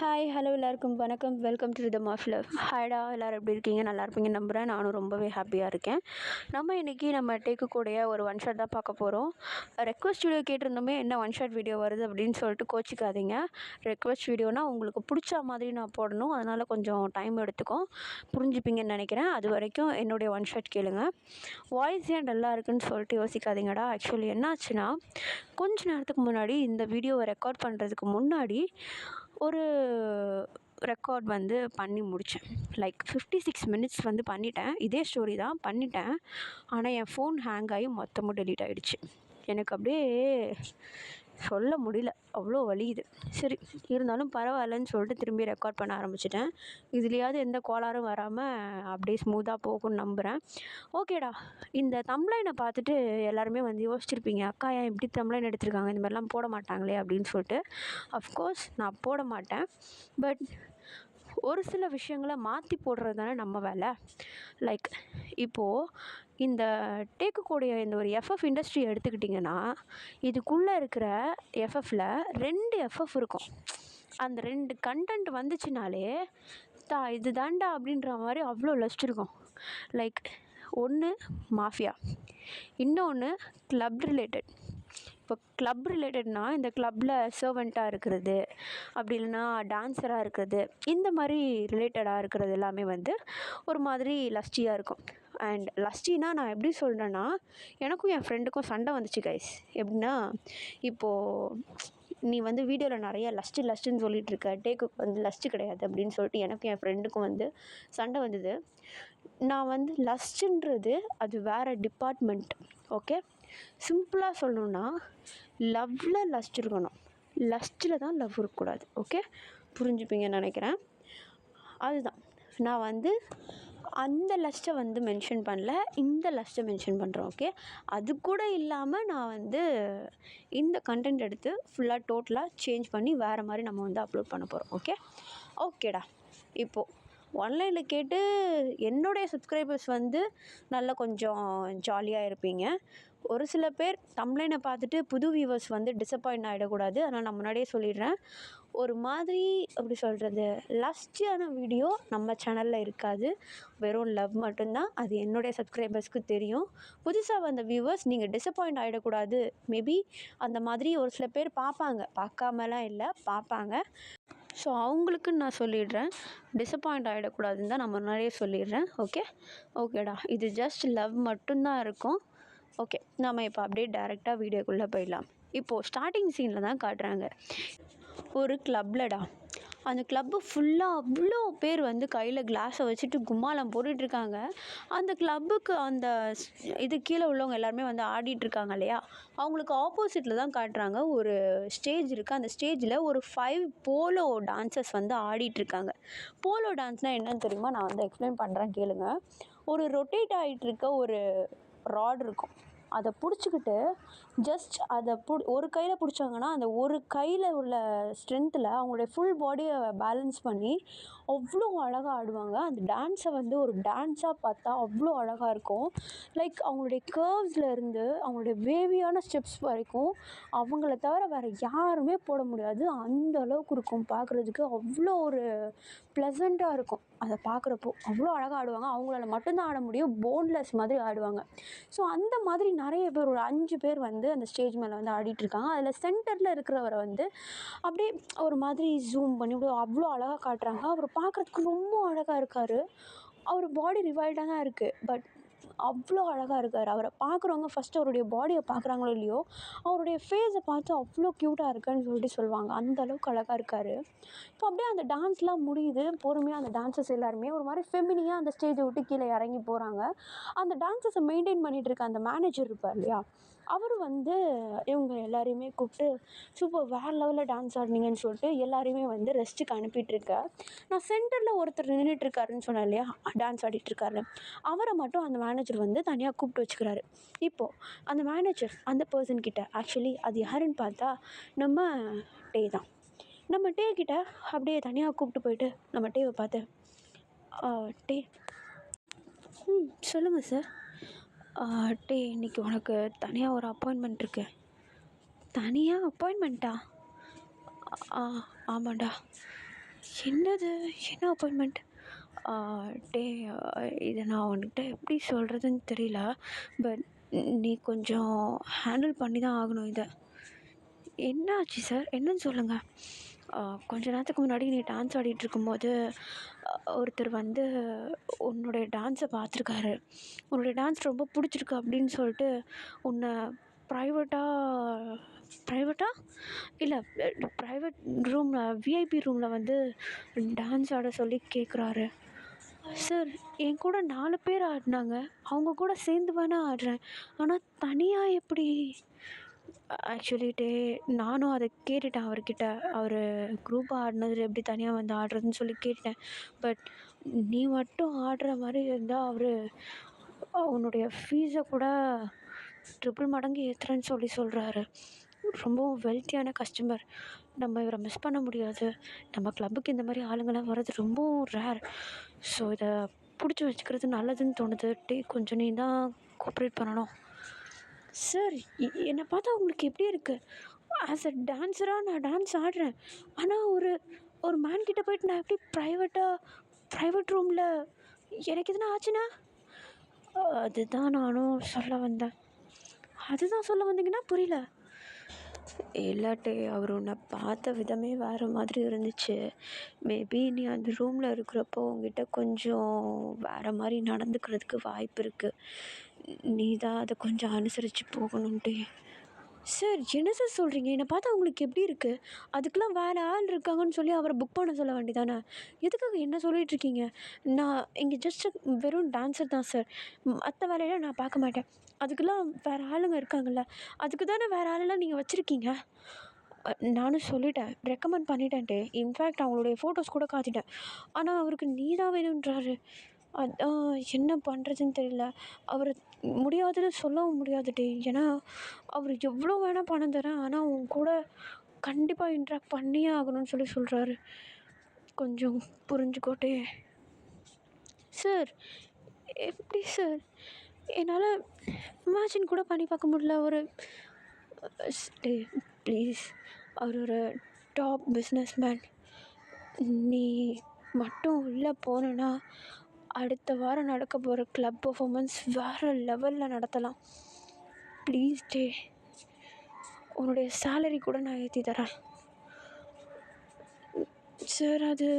Hi hello எல்லாருக்கும் வணக்கம். Welcome to rhythm of love. ஹாய்டா, எல்லோரும் எப்படி இருக்கீங்க? நல்லா இருப்பீங்கன்னு நம்புகிறேன். நானும் ரொம்பவே ஹாப்பியாக இருக்கேன். இன்றைக்கி நம்ம டேக்கக்கூடிய ஒரு ஒன் ஷாட் தான் பார்க்க போகிறோம். ரெக்வஸ்ட் வீடியோ கேட்டிருந்தோமே, என்ன ஒன் ஷாட் வீடியோ வருது அப்படின்னு சொல்லிட்டு கோச்சிக்காதீங்க. ரெக்வஸ்ட் வீடியோனால் உங்களுக்கு பிடிச்ச மாதிரி நான் போடணும், அதனால் கொஞ்சம் டைம் எடுத்துக்கும், புரிஞ்சுப்பீங்கன்னு நினைக்கிறேன். அது வரைக்கும் என்னுடைய ஒன் ஷாட் கேளுங்க. வாய்ஸ் ஏன் டல்லாக இருக்குன்னு சொல்லிட்டு யோசிக்காதீங்கடா. ஆக்சுவலி என்னாச்சுன்னா, கொஞ்ச நேரத்துக்கு முன்னாடி இந்த வீடியோவை ரெக்கார்ட் பண்ணுறதுக்கு முன்னாடி ஒரு ரெக்கார்ட் பண்ணி முடித்தேன். லைக் 56 மினிட்ஸ் பண்ணிட்டேன். இதே ஸ்டோரி தான் பண்ணிட்டேன். ஆனால் என் ஃபோன் ஹேங் ஆகி மொத்தமும் டெலீட் ஆகிடுச்சு. எனக்கு அப்படியே சொல்ல முடியல, அவ்வளோ வலியுது. சரி, இருந்தாலும் பரவாயில்லன்னு சொல்லிட்டு திரும்பி ரெக்கார்ட் பண்ண ஆரம்பிச்சிட்டேன். இதுலேயாவது எந்த கோளாறும் வராமல் அப்படியே ஸ்மூத்தாக போகும்னு நம்புகிறேன். ஓகேடா, இந்த தம்ப்லைனை பார்த்துட்டு எல்லாருமே யோசிச்சிருப்பீங்க, அக்கா ஏன் இப்படி தம்ப்லைன் எடுத்திருக்காங்க, இந்த மாதிரிலாம் போட மாட்டாங்களே அப்படின்னு சொல்லிட்டு. அஃப்கோர்ஸ் நான் போட மாட்டேன். பட் ஒரு சில விஷயங்களை மாற்றி போடுறது தானே நம்ம வேலை. லைக் இப்போது இந்த டேக்கக்கூடிய இந்த ஒரு எஃப்எஃப் இண்டஸ்ட்ரி எடுத்துக்கிட்டிங்கன்னா, இதுக்குள்ளே இருக்கிற எஃப்எஃப்பில் 2 எஃப்எஃப் இருக்கும். அந்த 2 கண்டென்ட் வந்துச்சுனாலே இது தாண்டா அப்படின்ற மாதிரி அவ்வளோ லஸ்ட் இருக்கும். லைக் ஒன்று மாஃபியா, இன்னொன்று கிளப் ரிலேட்டட். இப்போ கிளப் ரிலேட்டட்னால் இந்த கிளப்பில் சர்வெண்ட்டாக இருக்கிறது, அப்படி இல்லைன்னா டான்ஸராக இருக்கிறது, இந்த மாதிரி ரிலேட்டடாக இருக்கிறது எல்லாமே ஒரு மாதிரி லஸ்டியாக இருக்கும். அண்ட் லஸ்டினா நான் எப்படி சொல்கிறேன்னா, எனக்கும் என் ஃப்ரெண்டுக்கும் சண்டை வந்துச்சு கைஸ். எப்படின்னா, இப்போது நீ வீடியோவில் நிறைய லஸ்ட்டுன்னு சொல்லிகிட்ருக்க, டேக்கு லஸ்ட்டு கிடையாது அப்படின்னு சொல்லிட்டு எனக்கும் என் ஃப்ரெண்டுக்கும் சண்டை வந்தது. நான் லஸ்ட்டுன்றது அது வேறு டிபார்ட்மெண்ட். ஓகே, சிம்பிளாக சொல்லணுன்னா, லவ்வில் லஸ்ட் இருக்கணும், லஸ்ட்டில் தான் லவ் இருக்கக்கூடாது. ஓகே, புரிஞ்சுப்பீங்கன்னு நினைக்கிறேன். அதுதான் நான் அந்த லஸ்ட்டை மென்ஷன் பண்ணல, இந்த லஸ்ட்டை மென்ஷன் பண்ணுறேன். ஓகே, அது கூட இல்லாமல் நான் இந்த கண்டென்ட் எடுத்து ஃபுல்லாக டோட்டலாக சேஞ்ச் பண்ணி வேறு மாதிரி நம்ம அப்லோட் பண்ண போகிறோம். ஓகேடா. இப்போது ஆன்லைனில் கேட்டு என்னுடைய சப்ஸ்கிரைபர்ஸ் நல்லா கொஞ்சம் ஜாலியாக இருப்பீங்க. ஒரு சில பேர் தம்ப்லைனை பார்த்துட்டு புது வியூவர்ஸ் டிசப்பாயிண்ட் ஆகிடக்கூடாது. ஆனால் நான் முன்னாடியே சொல்லிடுறேன், ஒரு மாதிரி அப்படி சொல்கிறது லஸ்டியான வீடியோ நம்ம சேனலில் இருக்காது. வெறும் லவ் மட்டும்தான். அது என்னுடைய சப்ஸ்கிரைபர்ஸ்க்கு தெரியும். புதுசாக வந்த வியூவர்ஸ் நீங்கள் டிசப்பாயிண்ட் ஆகிடக்கூடாது. மேபி அந்த மாதிரி ஒரு சில பேர் பார்ப்பாங்க, பார்க்காமலாம் இல்லை, பார்ப்பாங்க. ஸோ அவங்களுக்குன்னு நான் சொல்லிடுறேன், டிசப்பாயிண்ட் ஆகிடக்கூடாதுன்னு தான் நான் முன்னாடியே சொல்லிடுறேன். ஓகேடா, இது ஜஸ்ட் லவ் மட்டும்தான் இருக்கும். ஓகே, நம்ம இப்போ அப்படியே டைரெக்டாக வீடியோக்குள்ளே போயிடலாம். இப்போது ஸ்டார்டிங் சீனில் தான் காட்டுறாங்க. ஒரு கிளப்லடா, அந்த கிளப்பு ஃபுல்லாக அவ்வளோ பேர் கையில் கிளாஸை வச்சுட்டு கும்மாளம் போட்டுட்ருக்காங்க. அந்த கிளப்புக்கு அந்த இது கீழே உள்ளவங்க எல்லாருமே ஆடிட்டுருக்காங்க இல்லையா, அவங்களுக்கு ஆப்போசிட்டில் தான் காட்டுறாங்க. ஒரு ஸ்டேஜ் இருக்குது. அந்த ஸ்டேஜில் ஒரு 5 போலோ டான்சர்ஸ் ஆடிட்டுருக்காங்க. போலோ டான்ஸ்னால் என்னன்னு தெரியுமா? நான் எக்ஸ்பிளைன் பண்ணுறேன் கேளுங்க. ஒரு ரொட்டேட் ஆகிட்டுருக்க ஒரு ராட் இருக்கும், அதை பிடிச்சிக்கிட்டு ஜஸ்ட் அதை ஒரு கையில் பிடிச்சாங்கன்னா அந்த ஒரு கையில் உள்ள ஸ்ட்ரென்த்தில் அவங்களுடைய ஃபுல் பாடியை பேலன்ஸ் பண்ணி அவ்வளோ அழகாக ஆடுவாங்க. அந்த டான்ஸை ஒரு டான்ஸாக பார்த்தா அவ்வளோ அழகாக இருக்கும். லைக் அவங்களுடைய கர்வ்ஸில் இருந்து அவங்களுடைய வேவியான ஸ்டெப்ஸ் வரைக்கும் அவங்கள தவிர வேறு யாருமே போட முடியாது. அந்த அளவுக்கு இருக்கும் பார்க்குறதுக்கு. அவ்வளோ ஒரு ப்ளசண்ட்டாக இருக்கும் அதை பார்க்குறப்போ. அவ்வளோ அழகாக ஆடுவாங்க. அவங்களால மட்டும்தான் ஆட முடியும், போன்லெஸ் மாதிரி ஆடுவாங்க. ஸோ அந்த மாதிரி நிறைய பேர், ஒரு 5 பேர் அந்த ஸ்டேஜ் மேலே ஆடிட்டுருக்காங்க. அதில் சென்டரில் இருக்கிறவரை அப்படியே ஒரு மாதிரி ஜூம் பண்ணி அவ்வளோ அழகாக காட்டுறாங்க. அவர் பார்க்குறதுக்கு ரொம்ப அழகாக இருக்கார். அவர் பாடி ரிவைல்டாக தான் இருக்குது, பட் அவ்வளோ அழகாக இருக்கார். அவரை பார்க்குறவங்க ஃபஸ்ட்டு அவருடைய பாடியை பார்க்குறாங்களோ இல்லையோ, அவருடைய ஃபேஸை பார்த்து அவ்வளோ க்யூட்டாக இருக்குன்னு சொல்லிட்டு சொல்லுவாங்க. அந்த அளவுக்கு அழகாக இருக்கார். இப்போ அப்படியே அந்த டான்ஸ்லாம் முடியுது. பொறுமையாக அந்த டான்ஸர்ஸ் எல்லாருமே ஒரு மாதிரி ஃபெமினியாக அந்த ஸ்டேஜை விட்டு கீழே இறங்கி போகிறாங்க. அந்த டான்ஸர்ஸை மெயின்டைன் பண்ணிகிட்டு இருக்க அந்த மேனேஜர் இருப்பார் இல்லையா, அவர் இவங்க எல்லாரையுமே கூப்பிட்டு சூப்பர், வேறு லெவலில் டான்ஸ் ஆடினீங்கன்னு சொல்லிட்டு எல்லாரையுமே ரெஸ்ட்டுக்கு அனுப்பிட்டுருக்க. நான் சென்டரில் ஒருத்தர் நின்றுட்டுருக்காருன்னு சொன்னேன் இல்லையா, டான்ஸ் ஆடிட்டுருக்காரு, அவரை மட்டும் அந்த மேனேஜர் தனியாக கூப்பிட்டு வச்சுக்கிறாரு. இப்போது அந்த மேனேஜர் அந்த பர்சன்கிட்ட, ஆக்சுவலி அது யாருன்னு பார்த்தா நம்ம டே தான். நம்ம டே கிட்ட அப்படியே தனியாக கூப்பிட்டு போயிட்டு நம்ம டேவை பார்த்து, டே, சொல்லுங்கள் சார். டே, இன்றைக்கி உனக்கு தனியாக ஒரு அப்பாயின்மெண்ட் இருக்குது. தனியாக அப்பாயின்மெண்ட்டா? ஆமாண்டா. என்னது? என்ன அப்பாயின்மெண்ட்? டேய், இதை நான் உன்கிட்ட எப்படி சொல்கிறதுன்னு தெரியல. பட் நீ கொஞ்சம் ஹேண்டில் பண்ணி தான் ஆகணும் இதை. என்ன ஆச்சு சார்? என்னன்னு சொல்லுங்கள். கொஞ்ச நேரத்துக்கு முன்னாடி நீ டான்ஸ் ஆடிட்டு இருக்கும்போது ஒருத்தர் வந்து உன்னுடைய டான்ஸை பார்த்துருக்காரு. உன்னுடைய டான்ஸ் ரொம்ப பிடிச்சிருக்கு அப்படின்னு சொல்லிட்டு உன்னை ப்ரைவேட்டாக இல்லை, ப்ரைவேட் ரூமில், விஐபி ரூமில் வந்து டான்ஸ் ஆட சொல்லி கேட்குறாரு. சார், என் கூட 4 பேர் ஆடினாங்க. அவங்க கூட சேர்ந்து வேணா ஆடுறேன். ஆனால் தனியாக எப்படி? ஆக்சுவலிட்டு நானும் அதை கேட்டுட்டேன் அவர்கிட்ட. அவர் குரூப்பாக ஆடினது எப்படி தனியாக வந்து ஆடுறதுன்னு சொல்லி கேட்டேன். பட் நீ மட்டும் ஆடுற மாதிரி இருந்தால் அவர் உன்னுடைய ஃபீஸை கூட ட்ரிபிள் மடங்கு ஏற்றுறேன்னு சொல்கிறாரு. ரொம்பவும் வெல்த்தியான கஸ்டமர். நம்ம இவரை மிஸ் பண்ண முடியாது. நம்ம கிளப்புக்கு இந்த மாதிரி ஆளுங்கள்லாம் வர்றது ரொம்பவும் ரேர். ஸோ இதை பிடிச்சி வச்சுக்கிறது நல்லதுன்னு தோணுது. கொஞ்சம் நீ தான் கோஆப்ரேட் பண்ணணும். சார், என்னை பார்த்தா உங்களுக்கு எப்படி இருக்குது? ஆஸ் அ டான்ஸராக நான் டான்ஸ் ஆடுறேன். ஆனால் ஒரு மேன் கிட்ட போயிட்டு நான் எப்படி ப்ரைவேட் ரூமில் எனக்கு எதுனா ஆச்சுன்னா? அதுதான் நானும் சொல்ல வந்தேன். அதுதான் சொல்ல வந்தீங்கன்னா புரியல. இல்லாட்டி அவர் உன்னை பார்த்த விதமே வேறு மாதிரி இருந்துச்சு. மேபி நீ அந்த ரூமில் இருக்கிறப்போ உங்ககிட்ட கொஞ்சம் வேறு மாதிரி நடந்துக்கிறதுக்கு வாய்ப்பு இருக்குது. நீ தான் அதை கொஞ்சம் அனுசரித்து போகணுன்ட்டு. சார், என்ன சார் சொல்கிறீங்க? என்னை பார்த்தா உங்களுக்கு எப்படி இருக்குது? அதுக்கெலாம் வேறு ஆள் இருக்காங்கன்னு சொல்லி அவரை புக் பண்ண சொல்ல வேண்டியதானே? எதுக்காக என்ன சொல்லிகிட்ருக்கீங்க? நான் இங்கே ஜஸ்ட்டு வெறும் டான்ஸர் தான் சார். மற்ற வேலையெல்லாம் நான் பார்க்க மாட்டேன். அதுக்கெல்லாம் வேறு ஆளுங்க இருக்காங்கல்ல. அதுக்கு தானே வேறு ஆளெல்லாம் நீங்கள் வச்சுருக்கீங்க. நானும் சொல்லிட்டேன், ரெக்கமெண்ட் பண்ணிட்டேன்ட்டு. இன்ஃபேக்ட் அவங்களுடைய ஃபோட்டோஸ் கூட காட்டிட்டேன். ஆனால் அவருக்கு நீ தான் வேணுன்றாரு. அதான் என்ன பண்ணுறதுன்னு தெரியல. அவர் முடியாதுன்னு சொல்லவும் முடியாதுடி. ஏன்னா அவர் எவ்வளோ வேணால் பணம் தரேன், ஆனால் உன் கூட கண்டிப்பாக இன்ட்ராக்ட் பண்ணியே ஆகணும்னு சொல்கிறாரு. கொஞ்சம் புரிஞ்சுக்கோட்டே. சார், எப்படி சார்? என்னால் இமேஜின் கூட பண்ணி பார்க்க முடியல. டே ப்ளீஸ், அவர் ஒரு டாப் பிஸ்னஸ் மேன். நீ மட்டும் உள்ளே போனேன்னா அடுத்த வாரம் நடக்க போகிற கிளப் பர்ஃபார்மன்ஸ் வேறு லெவலில் நடத்தலாம். ப்ளீஸ் டே, உன்னுடைய சேலரி கூட நான் ஏற்றி தரேன். சார், அது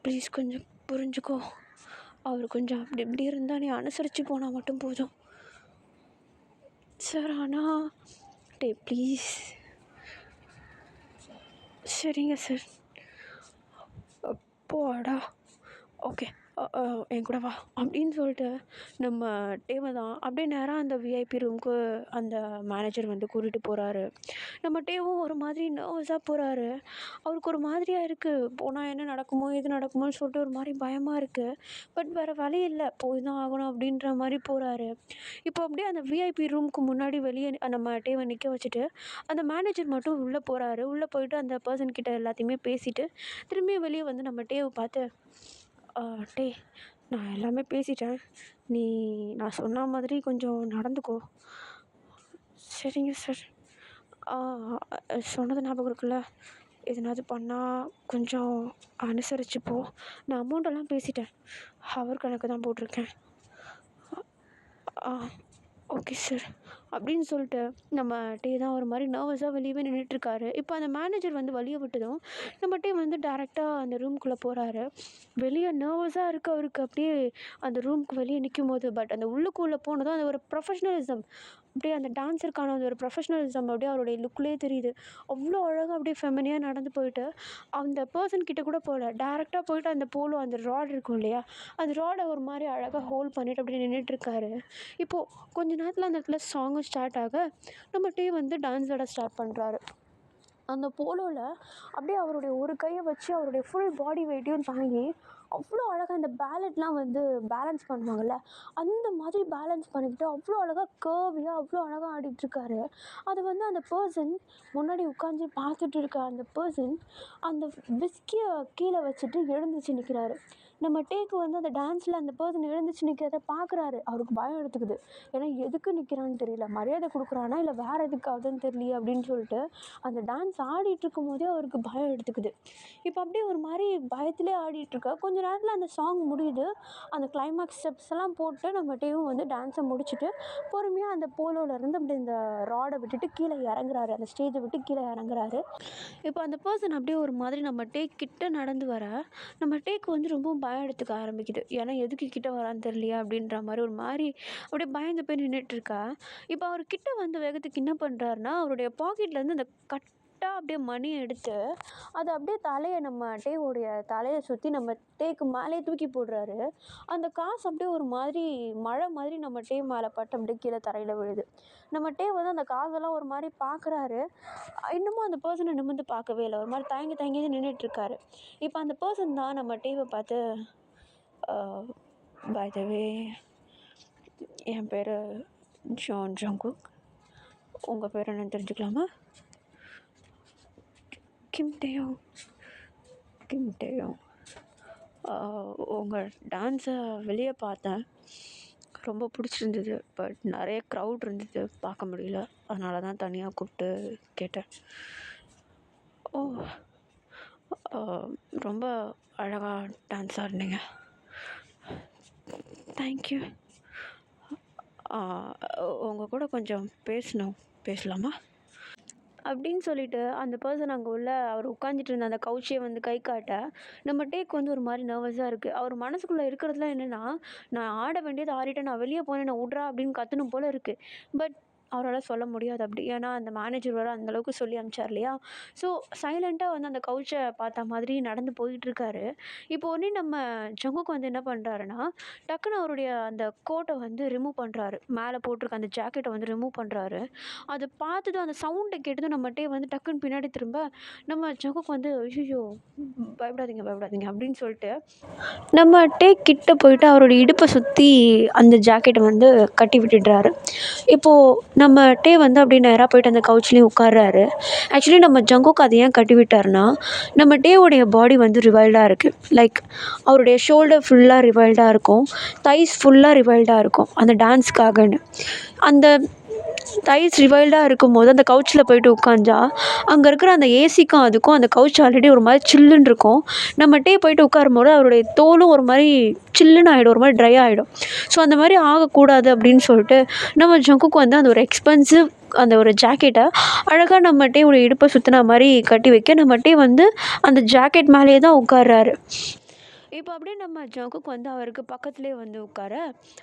ப்ளீஸ் கொஞ்சம் புரிஞ்சுக்கோ. அவர் கொஞ்சம் அப்படி இப்படி இருந்தால் நீ அனுசரித்து போனால் மட்டும் போதும் சார். ஆனால் டே ப்ளீஸ். சரிங்க சார். அப்பாடா, ஓகே, என் கூட வா அப்படின்னு சொல்லிட்டு நம்ம டேவை தான் அப்படியே நேராக அந்த விஐபி ரூமுக்கு அந்த மேனேஜர் வந்து கூட்டிகிட்டு போகிறாரு. நம்ம டேவும் ஒரு மாதிரி நர்வஸாக போகிறாரு. அவருக்கு ஒரு மாதிரியாக இருக்குது. போனால் என்ன நடக்குமோ எது நடக்குமோன்னு சொல்லிட்டு ஒரு மாதிரி பயமாக இருக்குது. பட் வேறு வழி இல்லை, போய் தான் ஆகணும் அப்படின்ற மாதிரி போகிறாரு. இப்போ அப்படியே அந்த விஐபி ரூமுக்கு முன்னாடி வெளியே நம்ம டேவை நிற்க வச்சுட்டு அந்த மேனேஜர் மட்டும் உள்ளே போகிறாரு. உள்ளே போயிட்டு அந்த பர்சன்கிட்ட எல்லாத்தையுமே பேசிவிட்டு திரும்பியும் வெளியே வந்து நம்ம டேவை பார்த்து, டே, நான் எல்லாமே பேசிட்டேன். நான் சொன்ன மாதிரி கொஞ்சம் நடந்துக்கோ. சரிங்க சார். சொன்னது ஞாபகம் இருக்குல்ல, எதனாவது பண்ணால் கொஞ்சம் அனுசரித்து போ. நான் அமௌண்ட்டெல்லாம் பேசிட்டேன். ஹவர் கணக்கு தான் போட்டிருக்கேன். ஓகே சார் அப்படின்னு சொல்லிட்டு நம்ம டே தான் ஒரு மாதிரி நர்வஸாக வெளியவே நின்றுட்டுருக்காரு. இப்போ அந்த மேனேஜர் வந்து வழியை விட்டதும் நம்ம டே வந்து டேரெக்டாக அந்த ரூம்குள்ளே போகிறாரு. வெளியே நர்வஸாக இருக்குது அவருக்கு. அப்படியே அந்த ரூமுக்கு வெளியே நிற்கும் போது, பட் அந்த உள்ளுக்குள்ளே போனதும் அந்த ஒரு ப்ரொஃபஷ்னலிசம், அப்படியே அந்த டான்ஸருக்கான அந்த ஒரு ப்ரொஃபஷ்னலிசம் அப்படியே அவருடைய லுக்லேயே தெரியுது. அவ்வளோ அழகாக அப்படியே ஃபெமினியாக நடந்து போயிட்டு அந்த பர்சன் கிட்ட கூட போகல, டேரெக்டாக போயிட்டு அந்த போலோ அந்த ராட் இருக்கும் இல்லையா, அந்த ராடை ஒரு மாதிரி அழகாக ஹோல்ட் பண்ணிவிட்டு அப்படியே நின்றுட்டுருக்காரு. இப்போது கொஞ்ச நேரத்தில் அந்த இடத்துல சாங்கும் ஸ்டார்ட் ஆக நம்ம டே வந்து டான்ஸ் ஆட ஸ்டார்ட் பண்ணுறாரு. அந்த போலோவில் அப்படியே அவருடைய ஒரு கையை வச்சு அவருடைய ஃபுல் பாடி வெயிட்டையும் தாங்கி அவ்வளோ அழகாக இந்த பேலட்லாம் வந்து பேலன்ஸ் பண்ணுவாங்கள்ல, அந்த மாதிரி பேலன்ஸ் பண்ணிக்கிட்டு அவ்வளோ அழகாக கர்வியாக அவ்வளோ அழகாக ஆடிட்டுருக்காரு. அது வந்து அந்த பர்சன் முன்னாடி உட்காந்து பார்த்துட்டு இருக்க அந்த பர்சன் அந்த விஸ்கியை கீழே வச்சுட்டு எழுந்துச்சு நிற்கிறாரு. நம்ம டேக்கு வந்து அந்த டான்ஸில் அந்த பர்சன் எழுந்துச்சு நிற்கிறத பார்க்குறாரு. அவருக்கு பயம் எடுத்துக்குது. ஏன்னா எதுக்கு நிற்கிறான்னு தெரியல, மரியாதை கொடுக்குறானா இல்லை வேறு எதுக்காகுதுன்னு தெரியலையே அப்படின்னு சொல்லிட்டு அந்த டான்ஸ் ஆடிட்டு இருக்கும் போதே அவருக்கு பயம் எடுத்துக்குது. இப்போ அப்படியே ஒரு மாதிரி பயத்திலே ஆடிட்டுருக்கா. கொஞ்ச நேரத்தில் அந்த சாங் முடியுது. அந்த கிளைமேக்ஸ் ஸ்டெப்ஸ் எல்லாம் போட்டு நம்ம டேவும் வந்து டான்ஸை முடிச்சுட்டு பொறுமையாக அந்த போலோலேருந்து அப்படி இந்த ராடை விட்டுட்டு கீழே இறங்குறாரு. அந்த ஸ்டேஜை விட்டு கீழே இறங்குறாரு. இப்போ அந்த பர்சன் அப்படியே ஒரு மாதிரி நம்ம டேக் கிட்ட நடந்து வர நம்ம டேக்கு வந்து ரொம்ப பயம் எடுத்துக்க ஆரம்பிக்குது. ஏன்னா எதுக்கு கிட்ட வரான்னு தெரியலையா அப்படின்ற மாதிரி ஒரு மாதிரி அப்படியே பயந்து போய் நின்றுட்டுருக்கா. இப்போ அவர் கிட்ட வந்த வேகத்துக்கு என்ன பண்ணுறாருன்னா, அவருடைய பாக்கெட்லேருந்து அந்த அப்படியே மணி எடுத்து அதை அப்படியே தலையை நம்ம டேவோடைய தலையை சுற்றி நம்ம டேக்கு மேலே தூக்கி போடுறாரு. அந்த காசு அப்படியே ஒரு மாதிரி மழை மாதிரி நம்ம டே மேலே பட்டு அப்படியே கீழே தரையில் விழுது. நம்ம டே வந்து அந்த காசெல்லாம் ஒரு மாதிரி பார்க்குறாரு. இன்னமும் அந்த பர்சனை நிமிர்ந்து பார்க்கவே இல்லை. ஒரு மாதிரி தயங்கி தயங்கி நின்றுட்டுருக்காரு. இப்போ அந்த பர்சன் தான் நம்ம டேவை பார்த்து, பை த வே, என் பேர் ஜான் ஜங்குக். உங்கள் பேர் என்னன்னு தெரிஞ்சுக்கலாமா? கிம் டேயோங். கிம் டேயோங். உங்கள் டான்ஸை வெளியே பார்த்தேன், ரொம்ப பிடிச்சிருந்தது. பட் நிறைய க்ரௌட் இருந்தது, பார்க்க முடியல. அதனால தான் தனியாக கூப்பிட்டு கேட்டேன். ஓ, ரொம்ப அழகாக டான்ஸ் ஆடினீங்க. தேங்க்யூ. உங்கள் கூட கொஞ்சம் பேசலாமா அப்படின்னு சொல்லிட்டு அந்த பர்சன் அங்கே உள்ள அவர் உட்காந்துட்டு இருந்த அந்த கவுச்சியை வந்து கை காட்ட நம்ம டேக் வந்து ஒரு மாதிரி நர்வஸாக இருக்குது. அவர் மனசுக்குள்ளே இருக்கிறதுலாம் என்னென்னா, நான் ஆட வேண்டியது ஆடிட்டேன், நான் வெளியே போனேன், நான் விட்றா அப்படின்னு கத்தணும் போல் இருக்குது. பட் அவரால் சொல்ல முடியாது அப்படி. ஏன்னா அந்த மேனேஜர் வர அந்தளவுக்கு சொல்லி அனுப்பிச்சார் இல்லையா. ஸோ சைலண்ட்டாக வந்து அந்த கவுச்சை பார்த்த மாதிரி நடந்து போயிட்டுருக்காரு. இப்போ உடனே நம்ம ஜங்குக்கு வந்து என்ன பண்ணுறாருன்னா, டக்குன்னு அவருடைய அந்த கோட்டை வந்து ரிமூவ் பண்ணுறாரு. மேலே போட்டிருக்க அந்த ஜாக்கெட்டை வந்து ரிமூவ் பண்ணுறாரு. அதை பார்த்ததும் அந்த சவுண்டை கேட்டதும் நம்மகிட்டே வந்து டக்குன்னு பின்னாடி திரும்ப நம்ம ஜங்குக்கு வந்து ஐயோ பயப்படாதீங்க பயப்படாதீங்க அப்படின்னு சொல்லிட்டு நம்ம டேக் கிட்ட போயிட்டு அவரோட இடுப்பை சுற்றி அந்த ஜாக்கெட்டை வந்து கட்டி விட்டுடுறாரு. இப்போது நம்ம டே வந்து அப்படியே நேராக போயிட்டு அந்த கவுச்லேயும் உட்கார்றாரு. ஆக்சுவலி நம்ம ஜங்குக்கு அதை ஏன் கட்டி விட்டார்னா, நம்ம டேவுடைய பாடி வந்து ரிவைல்டாக இருக்குது. லைக் அவருடைய ஷோல்டர் ஃபுல்லாக ரிவைல்டாக இருக்கும், தைஸ் ஃபுல்லாக ரிவைல்டாக இருக்கும் அந்த டான்ஸ்க்காகன்னு. அந்த தைஸ் ரிவைல்டாக இருக்கும்போது அந்த கவுச்சில் போயிட்டு உட்காந்தா அங்கே இருக்கிற அந்த ஏசிக்கும் அதுக்கும் அந்த கவுச் ஆல்ரெடி ஒரு மாதிரி சில்லுன்னு இருக்கும். நம்ம டே போயிட்டு உட்காரும்போது அவருடைய தோலும் ஒரு மாதிரி சில்லுன்னு ஆகிடும், ஒரு மாதிரி ட்ரை ஆகிடும். ஸோ அந்த மாதிரி ஆகக்கூடாது அப்படின்னு சொல்லிட்டு நம்ம ஜங்குக்கு வந்து அந்த ஒரு எக்ஸ்பென்சிவ் அந்த ஒரு ஜாக்கெட்டை அழகாக நம்ம டே ஒரு இடுப்பை சுற்றின மாதிரி கட்டி வைக்க நம்ம டே வந்து அந்த ஜாக்கெட் மேலேயே தான் உட்கார்றாரு. இப்போ அப்படியே நம்ம ஜங்குக் வந்து அவருக்கு பக்கத்துலேயே வந்து உட்கார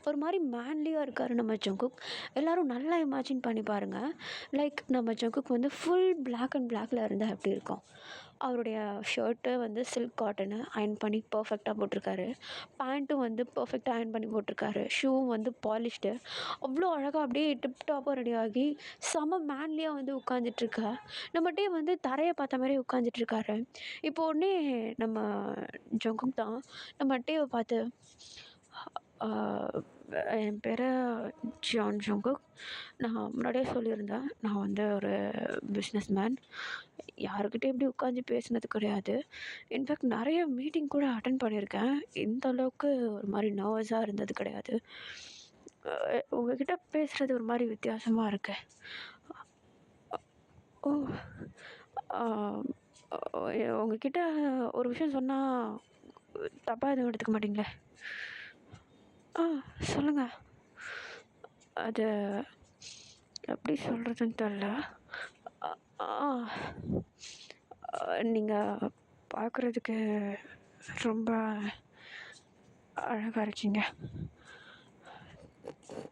ஒரு மாதிரி மேன்லியாக இருக்கார் நம்ம ஜங்குக். எல்லோரும் நல்லா இமேஜின் பண்ணி பாருங்கள். லைக் நம்ம ஜங்குக் வந்து ஃபுல் பிளாக் அண்ட் பிளாக்ல இருந்தால் எப்படி இருக்கும். அவருடைய ஷர்ட்டு வந்து சில்க் காட்டனு அயர்ன் பண்ணி பர்ஃபெக்டாக போட்டிருக்காரு. பேண்ட்டும் வந்து பர்ஃபெக்டாக அயர்ன் பண்ணி போட்டிருக்காரு. ஷூவும் வந்து பாலிஷ்டு. அவ்வளோ அழகாக அப்படியே டிப்டாப்பாக ரெடி ஆகி செம மேன்லியாக வந்து உட்காந்துட்ருக்கா. நம்மகிட்டே வந்து தரையை பார்த்த மாதிரி உட்காந்துட்ருக்காரு. இப்போ உடனே நம்ம ஜங்குக் தான் நம்ம டேவை பார்த்து, என் பேர் ஜான் ஜங்குக். நான் முன்னாடியே சொல்லியிருந்தேன், நான் வந்து ஒரு பிஸ்னஸ் மேன். யாருக்கிட்டே இப்படி உட்காந்து பேசினது கிடையாது. இன்ஃபேக்ட் நிறைய மீட்டிங் கூட அட்டன் பண்ணியிருக்கேன். இந்த அளவுக்கு ஒரு மாதிரி நர்வஸாக இருந்தது கிடையாது. உங்ககிட்ட பேசுகிறது ஒரு மாதிரி வித்தியாசமாக இருக்கு. ஓ, உங்ககிட்ட ஒரு விஷயம் சொன்னால் தப்பாக எதுவும் எடுத்துக்க மாட்டீங்களே? சொல்லுங்கள். அது எப்படி சொல்கிறதுன்னு தெரில. நீங்கள் பார்க்குறதுக்கு ரொம்ப அழகாக இருக்கீங்க.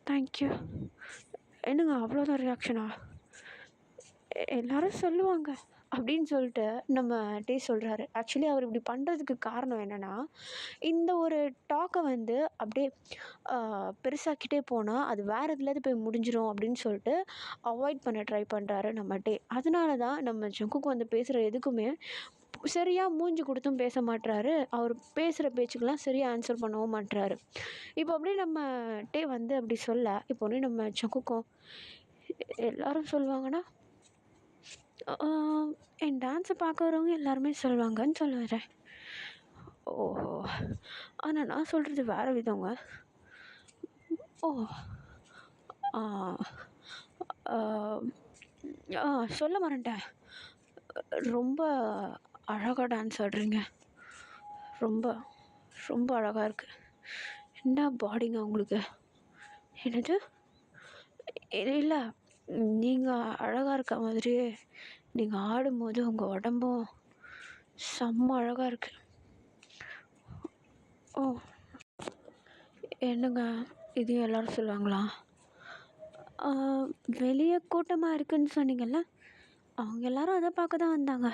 தேங்க்யூ. என்னங்க அவ்வளோதான் ரியாக்ஷனா? எல்லாரும் சொல்லுவாங்க அப்படின்னு சொல்லிட்டு நம்ம டே சொல்கிறாரு. ஆக்சுவலி அவர் இப்படி பண்ணுறதுக்கு காரணம் என்னென்னா, இந்த ஒரு டாக்கை வந்து அப்படியே பெருசாக்கிட்டே போனால் அது வேறு எதுலேயாவது போய் முடிஞ்சிடும் அப்படின்னு சொல்லிட்டு அவாய்ட் பண்ண ட்ரை பண்ணுறாரு நம்ம டே. அதனால தான் நம்ம ஜங்குக்கு வந்து பேசுகிற எதுக்குமே சரியாக மூஞ்சி கொடுத்தும் பேச மாட்றாரு. அவர் பேசுகிற பேச்சுக்கெல்லாம் சரியாக ஆன்சர் பண்ணவும் மாட்றாரு. இப்போ அப்படியே நம்ம டே வந்து அப்படி சொல்ல, இப்போ உடனே நம்ம ஜங்குக்கும் எல்லாரும் சொல்லுவாங்கன்னா, என் டான்ஸை பார்க்க வரவங்க எல்லாருமே சொல்லுவாங்கன்னு சொல்ல வரேன். ஓஹோ! ஆனால் நான் சொல்கிறது வேறு விதங்க. ஓ! ஆ ஆ ஆ சொல்ல மறந்துட்டேன். ரொம்ப அழகாக டான்ஸ் ஆடுறீங்க. ரொம்ப ரொம்ப அழகாக இருக்குது. என்ன பாடிங்க உங்களுக்கு? என்னது? இல்லை, நீங்கள் அழகாக இருக்க மாதிரியே நீங்கள் ஆடும்போது உங்கள் உடம்பும் செம்ம அழகாக இருக்குது. ஓ! என்னங்க இது எல்லோரும் சொல்லுவாங்களா? வெளியே கூட்டமாக இருக்குதுன்னு சொன்னீங்கல்ல, அவங்க எல்லோரும் அதை பார்க்க தான் வந்தாங்க.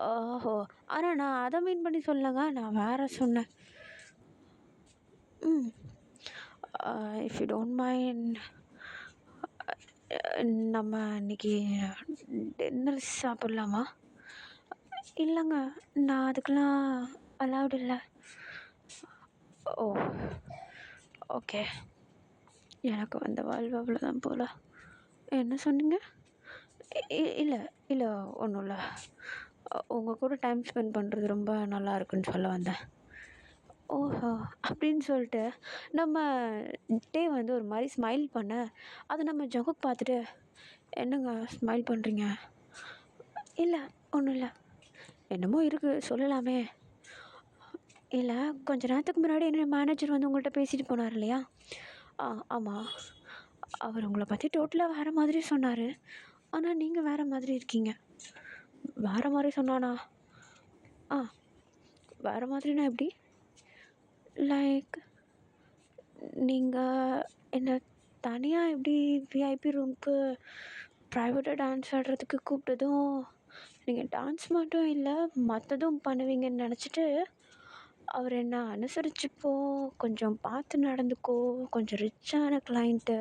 ஓஹோ! ஆனால் நான் அதை மீன் பண்ணி சொல்லலைங்க, நான் வேறு சொன்னேன். இஃப் யூ டோன்ட் மைண்ட், நம்ம இன்னைக்கு டின்னர் சாப்பிட்லாமா? இல்லைங்க, நான் அதுக்கெலாம் அலவுட் இல்லை. ஓ, ஓகே. எனக்கு வந்த வாழ்வு அவ்வளோதான் போல். என்ன சொன்னீங்க? இல்லை இல்லை, ஒன்றும் இல்லை. உங்கள் கூட டைம் ஸ்பெண்ட் பண்ணுறது ரொம்ப நல்லா இருக்குன்னு சொல்ல வந்தேன். ஓஹோ! அப்படின்னு சொல்லிட்டு நம்ம டே வந்து ஒரு மாதிரி ஸ்மைல் பண்ண, அதை நம்ம ஜங்குக் பார்த்துட்டு, என்னங்க ஸ்மைல் பண்ணுறீங்க? இல்லை, ஒன்றும் இல்லை. என்னமோ இருக்குது, சொல்லலாமே. இல்லை, கொஞ்ச நேரத்துக்கு முன்னாடி என்ன மேனேஜர் வந்து உங்கள்கிட்ட பேசிட்டு போனார் இல்லையா? ஆமாம். அவர் உங்களை பற்றி டோட்டலாக வேறு மாதிரி சொன்னார். ஆனால் நீங்கள் வேறு மாதிரி இருக்கீங்க. வேறு மாதிரி சொன்னானா? வேறு மாதிரினா எப்படி? லைக், நீங்கள் என்னை தனியாக எப்படி விஐபி ரூமுக்கு ப்ரைவேட்டாக டான்ஸ் ஆடுறதுக்கு கூப்பிட்டதும், நீங்கள் டான்ஸ் மட்டும் இல்லை மற்றதும் பண்ணுவீங்கன்னு நினச்சிட்டு அவர் என்ன அனுசரிச்சுப்போ, கொஞ்சம் பார்த்து நடந்துக்கோ, கொஞ்சம் ரிச்சான கிளைண்ட்டு,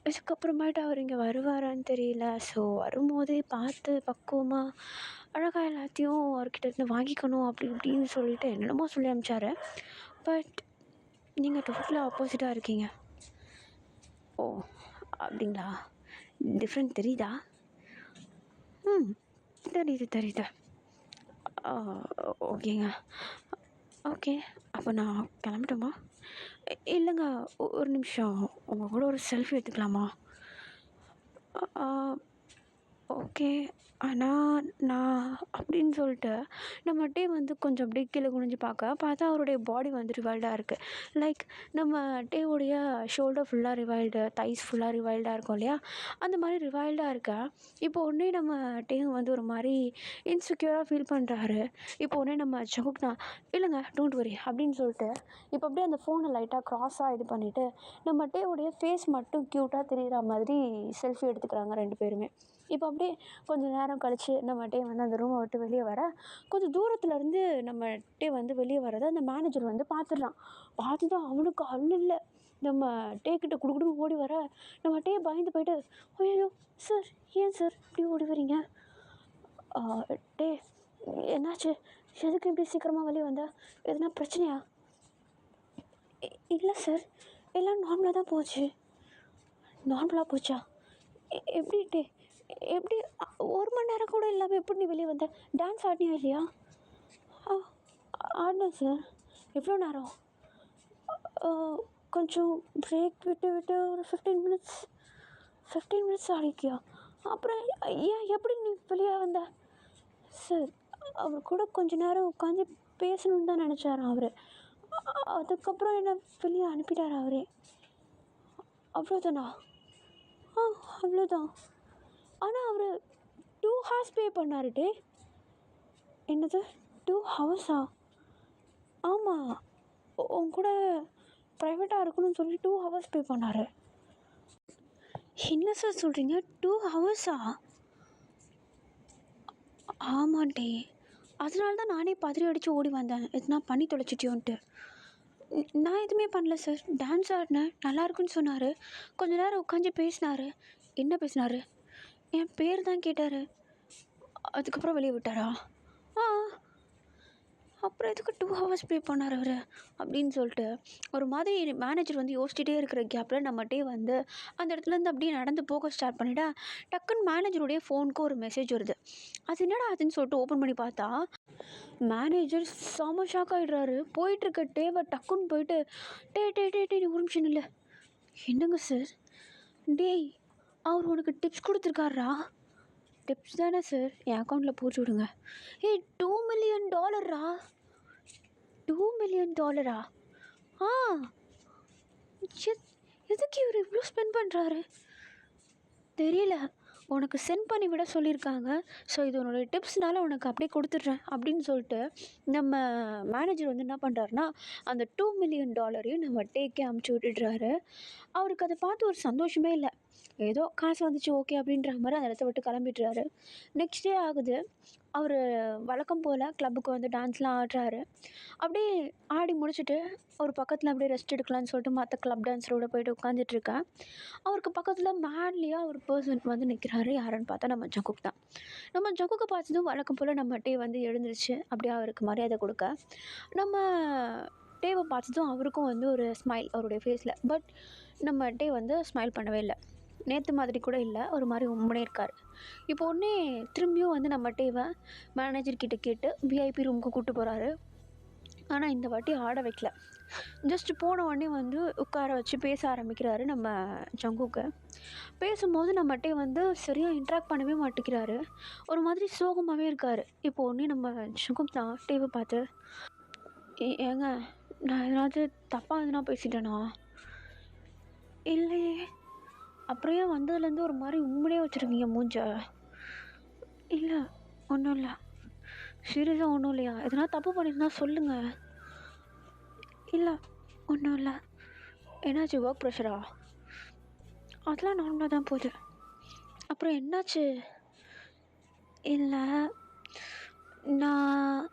இதுக்கப்புறமேட்டு அவர் இங்கே வருவாரான்னு தெரியல, ஸோ வரும்போதே பார்த்து பக்குவமாக அழகாக எல்லாத்தையும் அவர்கிட்டருந்து வாங்கிக்கணும் அப்படி இப்படின்னு சொல்லிட்டு என்னென்னமோ சொல்லி அனுப்பிச்சாரு. பட் நீங்கள் டோட்டலாக ஆப்போசிட்டாக இருக்கீங்க. ஓ, அப்படிங்களா? டிஃப்ரெண்ட் தெரியுதா? தெரியுது. ஓகேங்க. ஓகே, அப்போ நான் கிளம்பட்டுமா? இல்லைங்க, ஒரு நிமிஷம். உங்கள் கூட ஒரு செல்ஃபி எடுத்துக்கலாமா? ஓகே, ஆனால் நான் அப்படின்னு சொல்லிட்டு நம்ம டே வந்து கொஞ்சம் அப்படியே கீழே குனிஞ்சு பார்த்தா அவருடைய பாடி வந்து ரிவைல்டாக இருக்குது. லைக், நம்ம டேவுடைய ஷோல்டர் ஃபுல்லாக ரிவைல்டு, தைஸ் ஃபுல்லாக ரிவைல்டாக இருக்கும் இல்லையா? அந்த மாதிரி ரிவைல்டாக இருக்கா. இப்போ உடனே நம்ம டே வந்து ஒரு மாதிரி இன்செக்யூராக ஃபீல் பண்ணுறாரு. இப்போ உடனே நம்ம ஜங்குக் தான், இல்லைங்க டோன்ட் வரி அப்படின்னு சொல்லிட்டு இப்போ அப்படியே அந்த ஃபோனை லைட்டாக க்ராஸாக இது பண்ணிவிட்டு நம்ம டேவுடைய ஃபேஸ் மட்டும் க்யூட்டாக தெரிகிற மாதிரி செல்ஃபி எடுத்துக்கிறாங்க 2 பேருமே. இப்போ அப்படியே கொஞ்சம் நேரம் கழித்து நம்ம டே வந்து அந்த ரூமை விட்டு வெளியே வர, கொஞ்சம் தூரத்துலேருந்து நம்ம டே வந்து வெளியே வரதை அந்த மேனேஜர் வந்து பார்த்துடுறான். பார்த்து தான் அவனுக்கு இல்லை, நம்ம டே கிட்ட குடுக்குடுன்னு ஓடி வர, நம்ம டே பயந்து போயிட்டு, ஐயோ சார், ஏன் சார் இப்படி ஓடி வரீங்க? டே என்னாச்சு? எதுக்கு இப்படி சீக்கிரமாக வெளியே வந்த? எதுனா பிரச்சனையா? இல்லை சார், எல்லாம் நார்மலாக தான் போச்சு. நார்மலாக போச்சா? எப்படி டே, எப்படி 1 மணி நேரம் கூட இல்லாமல் எப்படி நீ வெளியே வந்த? டான்ஸ் ஆடினியா இல்லையா? ஆடினேன் சார். எவ்வளோ நேரம்? கொஞ்சம் பிரேக் விட்டு ஒரு 15 மினிட்ஸ் ஆடிக்கியா? அப்புறம் ஏன் எப்படி நீ வெளியே வந்த? சார், அவர் கூட கொஞ்ச நேரம் உட்காந்து பேசணுன்னு தான் நினச்சாராம் அவர். அதுக்கப்புறம் என்னை வெளியே அனுப்பிட்டார் அவரே. அவ்வளோதானா? அவ்வளோதான். ஆனால் அவர் 2 hours பே பண்ணார் டே. என்னது 2 hours? ஆமாம், உன் கூட ப்ரைவேட்டாக இருக்கணும்னு சொல்லி 2 hours பே பண்ணார். என்ன சார் சொல்கிறீங்க? 2 ஹவர்ஸா? ஆமாண்டி. அதனால தான் நானே பதறி அடித்து ஓடி வந்தேன். எதுனா பண்ணி தொலைச்சிட்டியோன்ட்டு. நான் எதுவுமே பண்ணல சார். டான்ஸ் ஆடினேன். நல்லாயிருக்குன்னு சொன்னார். கொஞ்ச நேரம் உட்காந்து பேசினாரு. என்ன பேசினாரு? என் பேர் தான் கேட்டார். அதுக்கப்புறம் வெளியே விட்டாரா? ஆ. அப்புறம் எதுக்கு 2 ஹவர்ஸ் ப்ளே பண்ணார் அவர் அப்படின்னு சொல்லிட்டு ஒரு மாதிரி மேனேஜர் வந்து யோசிச்சுட்டே இருக்கிற கேப்பில் நம்மகிட்டே வந்து அந்த இடத்துலேருந்து அப்படியே நடந்து போக ஸ்டார்ட் பண்ணிட்டா டக்குன்னு மேனேஜருடைய ஃபோனுக்கு ஒரு மெசேஜ் வருது. அது என்னடா அதுன்னு சொல்லிட்டு ஓப்பன் பண்ணி பார்த்தா மேனேஜர் செம ஷாக் ஆகிடுறாரு. போயிட்டுருக்க டேவை டக்குன்னு போயிட்டு டே ஒரு நிமிஷம் இல்லை. என்னங்க சார்? டேய், அவர் உனக்கு டிப்ஸ் கொடுத்துருக்காரா? டிப்ஸ் தானே சார், என் அக்கௌண்ட்டில் போட்டு விடுங்க. ஏய், $2 மில்லியன்? $2 மில்லியன்? ஆ. எதுக்கு இவர் இவ்வளோ ஸ்பெண்ட் பண்ணுறாரு தெரியல. உனக்கு சென்ட் பண்ணி விட சொல்லியிருக்காங்க. ஸோ இது உன்னோடைய டிப்ஸ்னால உனக்கு அப்படியே கொடுத்துட்றேன் அப்படின்னு சொல்லிட்டு நம்ம மேனேஜர் வந்து என்ன பண்ணுறாருனா அந்த $2 மில்லியன் நம்ம டேக்கே அமுச்சு விட்டுடுறாரு. அவருக்கு அதை பார்த்து ஒரு சந்தோஷமே இல்லை. ஏதோ காசு வந்துச்சு ஓகே அப்படின்ற மாதிரி அந்த இடத்த விட்டு கிளம்பிடுறாரு. நெக்ஸ்ட் டே ஆகுது. அவர் வழக்கம் போல் கிளப்புக்கு வந்து டான்ஸ்லாம் ஆடுறாரு. அப்படியே ஆடி முடிச்சுட்டு ஒரு பக்கத்தில் அப்படியே ரெஸ்ட் எடுக்கலான்னு சொல்லிட்டு மற்ற கிளப் டான்ஸரோட போய்ட்டு உட்காந்துட்ருக்கேன். அவருக்கு பக்கத்தில் மேன்லியாக ஒரு பர்சன் வந்து நிற்கிறாரு. யாருன்னு பார்த்தா நம்ம ஜங்குக் தான். நம்ம ஜங்குக்கை பார்த்ததும் வழக்கம் போல் நம்ம டே வந்து எழுந்துருச்சு அப்படியே அவருக்கு மரியாதை கொடுக்க, நம்ம டேவை பார்த்ததும் அவருக்கும் வந்து ஒரு ஸ்மைல் அவருடைய ஃபேஸில். பட் நம்ம டே வந்து ஸ்மைல் பண்ணவே இல்லை. நேற்று மாதிரி கூட இல்லை. ஒரு மாதிரி உம்முனே இருக்கார். இப்போ உடனே திரும்பியும் வந்து நம்ம டேவை மேனேஜர்கிட்ட கேட்டு விஐபி ரூமுக்கு கூப்பிட்டு போகிறாரு. ஆனால் இந்த வாட்டி ஆட வைக்கல. ஜஸ்ட்டு போன உடனே வந்து உட்கார வச்சு பேச ஆரம்பிக்கிறாரு நம்ம ஜங்குக்கு. பேசும்போது நம்ம டே வந்து சரியாக இன்ட்ராக்ட் பண்ணவே மாட்டேங்கிறாரு. ஒரு மாதிரி சோகமாகவே இருக்கார். இப்போ உடனே நம்ம ஜங்குக் தான் டேவை பார்த்து, ஏங்க நான் எதனாவது தப்பாக எதுனா பேசிட்டேனா? இல்லையே. அப்புறம் ஏன் வந்ததுலேருந்து ஒரு மாதிரி உண்மையே வச்சுருக்கீங்க மூஞ்ச? இல்லை, ஒன்றும் இல்லை. சீரியஸாக ஒன்றும் இல்லையா? எதனா தப்பு பண்ணியிருந்தா சொல்லுங்கள். இல்லை, ஒன்றும் இல்லை. என்னாச்சு, ஒர்க் ப்ரெஷரா? அதெல்லாம் நார்மலாக தான் போகுது. அப்புறம் என்னாச்சு? இல்லை, நான்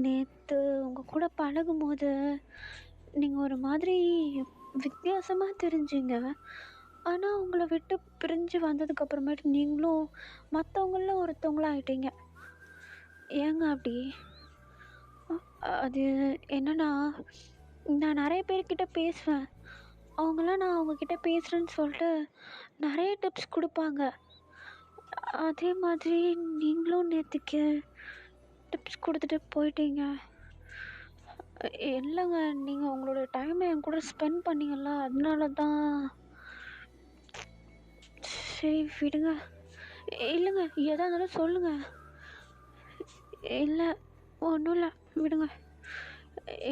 நேற்று உங்கள் கூட பழகும்போது நீங்கள் ஒரு மாதிரி வித்தியாசமாக தெரிஞ்சிங்க. ஆனால் உங்களை விட்டு பிரிஞ்சு வந்ததுக்கப்புறமேட்டு நீங்களும் மற்றவங்கள ஒருத்தவங்களாக ஆகிட்டீங்க. ஏங்க அப்படி? அது என்னென்னா, நான் நிறைய பேர்கிட்ட பேசுவேன். அவங்களாம் நான் அவங்கக்கிட்ட பேசுகிறேன்னு சொல்லிட்டு நிறைய டிப்ஸ் கொடுப்பாங்க. அதே மாதிரி நீங்களும் நேற்றுக்கு டிப்ஸ் கொடுத்துட்டு போயிட்டீங்க. இல்லைங்க, நீங்கள் உங்களோட டைமை என் கூட ஸ்பெண்ட் பண்ணீங்கல்ல, அதனால தான். சரி விடுங்க. இல்லைங்க, எதாக இருந்தாலும் சொல்லுங்கள். இல்லை, ஒன்றும் இல்லை, விடுங்க.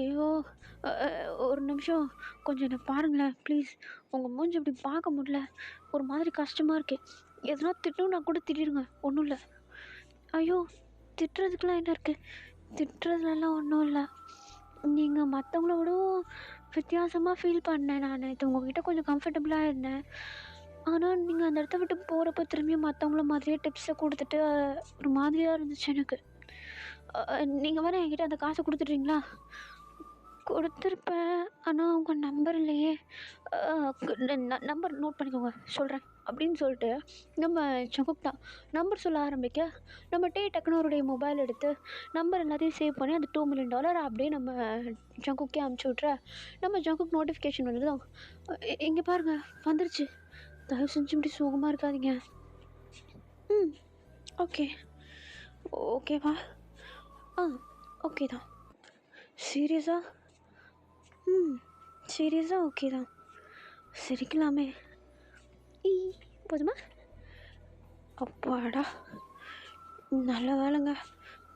ஐயோ, ஒரு நிமிஷம் கொஞ்சம் என்னை பாருங்களேன் ப்ளீஸ். உங்கள் மூஞ்சி இப்படி பார்க்க முடியல. ஒரு மாதிரி கஷ்டமாக இருக்கு. எதனா திட்டணும்னா கூட திட்டிடுங்க, ஒன்றும் இல்லை. ஐயோ, திட்டுறதுக்கெலாம் என்ன இருக்குது? திட்டுறதுலலாம் ஒன்றும் இல்லை. நீங்கள் மற்றவங்களோடவும் வித்தியாசமாக ஃபீல் பண்ணேன். நான் நேற்று உங்கள்கிட்ட கொஞ்சம் கம்ஃபர்டபுளாக இருந்தேன். ஆனால் நீங்கள் அந்த இடத்த விட்டு போகிறப்ப திரும்பியும் மற்றவங்கள மாதிரியே டிப்ஸை கொடுத்துட்டு ஒரு மாதிரியாக இருந்துச்சு எனக்கு. நீங்கள் வேறு என்கிட்ட அந்த காசை கொடுத்துட்றீங்களா? கொடுத்துருப்பேன், ஆனால் உங்கள் நம்பர் இல்லையே. நம்பர் நோட் பண்ணிக்கோங்க, சொல்கிறேன் அப்படின்னு சொல்லிட்டு நம்ம ஜங்குக் தான் நம்பர் சொல்ல ஆரம்பிக்க, நம்ம டக்குன்னு அவருடைய மொபைல் எடுத்து நம்பர் எல்லாத்தையும் சேவ் பண்ணி அந்த $2 மில்லியன் அப்படியே நம்ம ஜங்குக்கே அமுச்சு விட்ற, நம்ம ஜங்குக் நோட்டிஃபிகேஷன் வந்ததும் இங்கே பாருங்கள் வந்துருச்சு. தயவு செஞ்சு இப்படி சோகமாக இருக்காதீங்க. ஓகே ஓகேவா? ஓகே தான். சீரியஸாக? சீரியஸாக ஓகே தான். சிரிக்கலாமே. போதுமா? அப்பாடா, நல்ல வேலைங்க.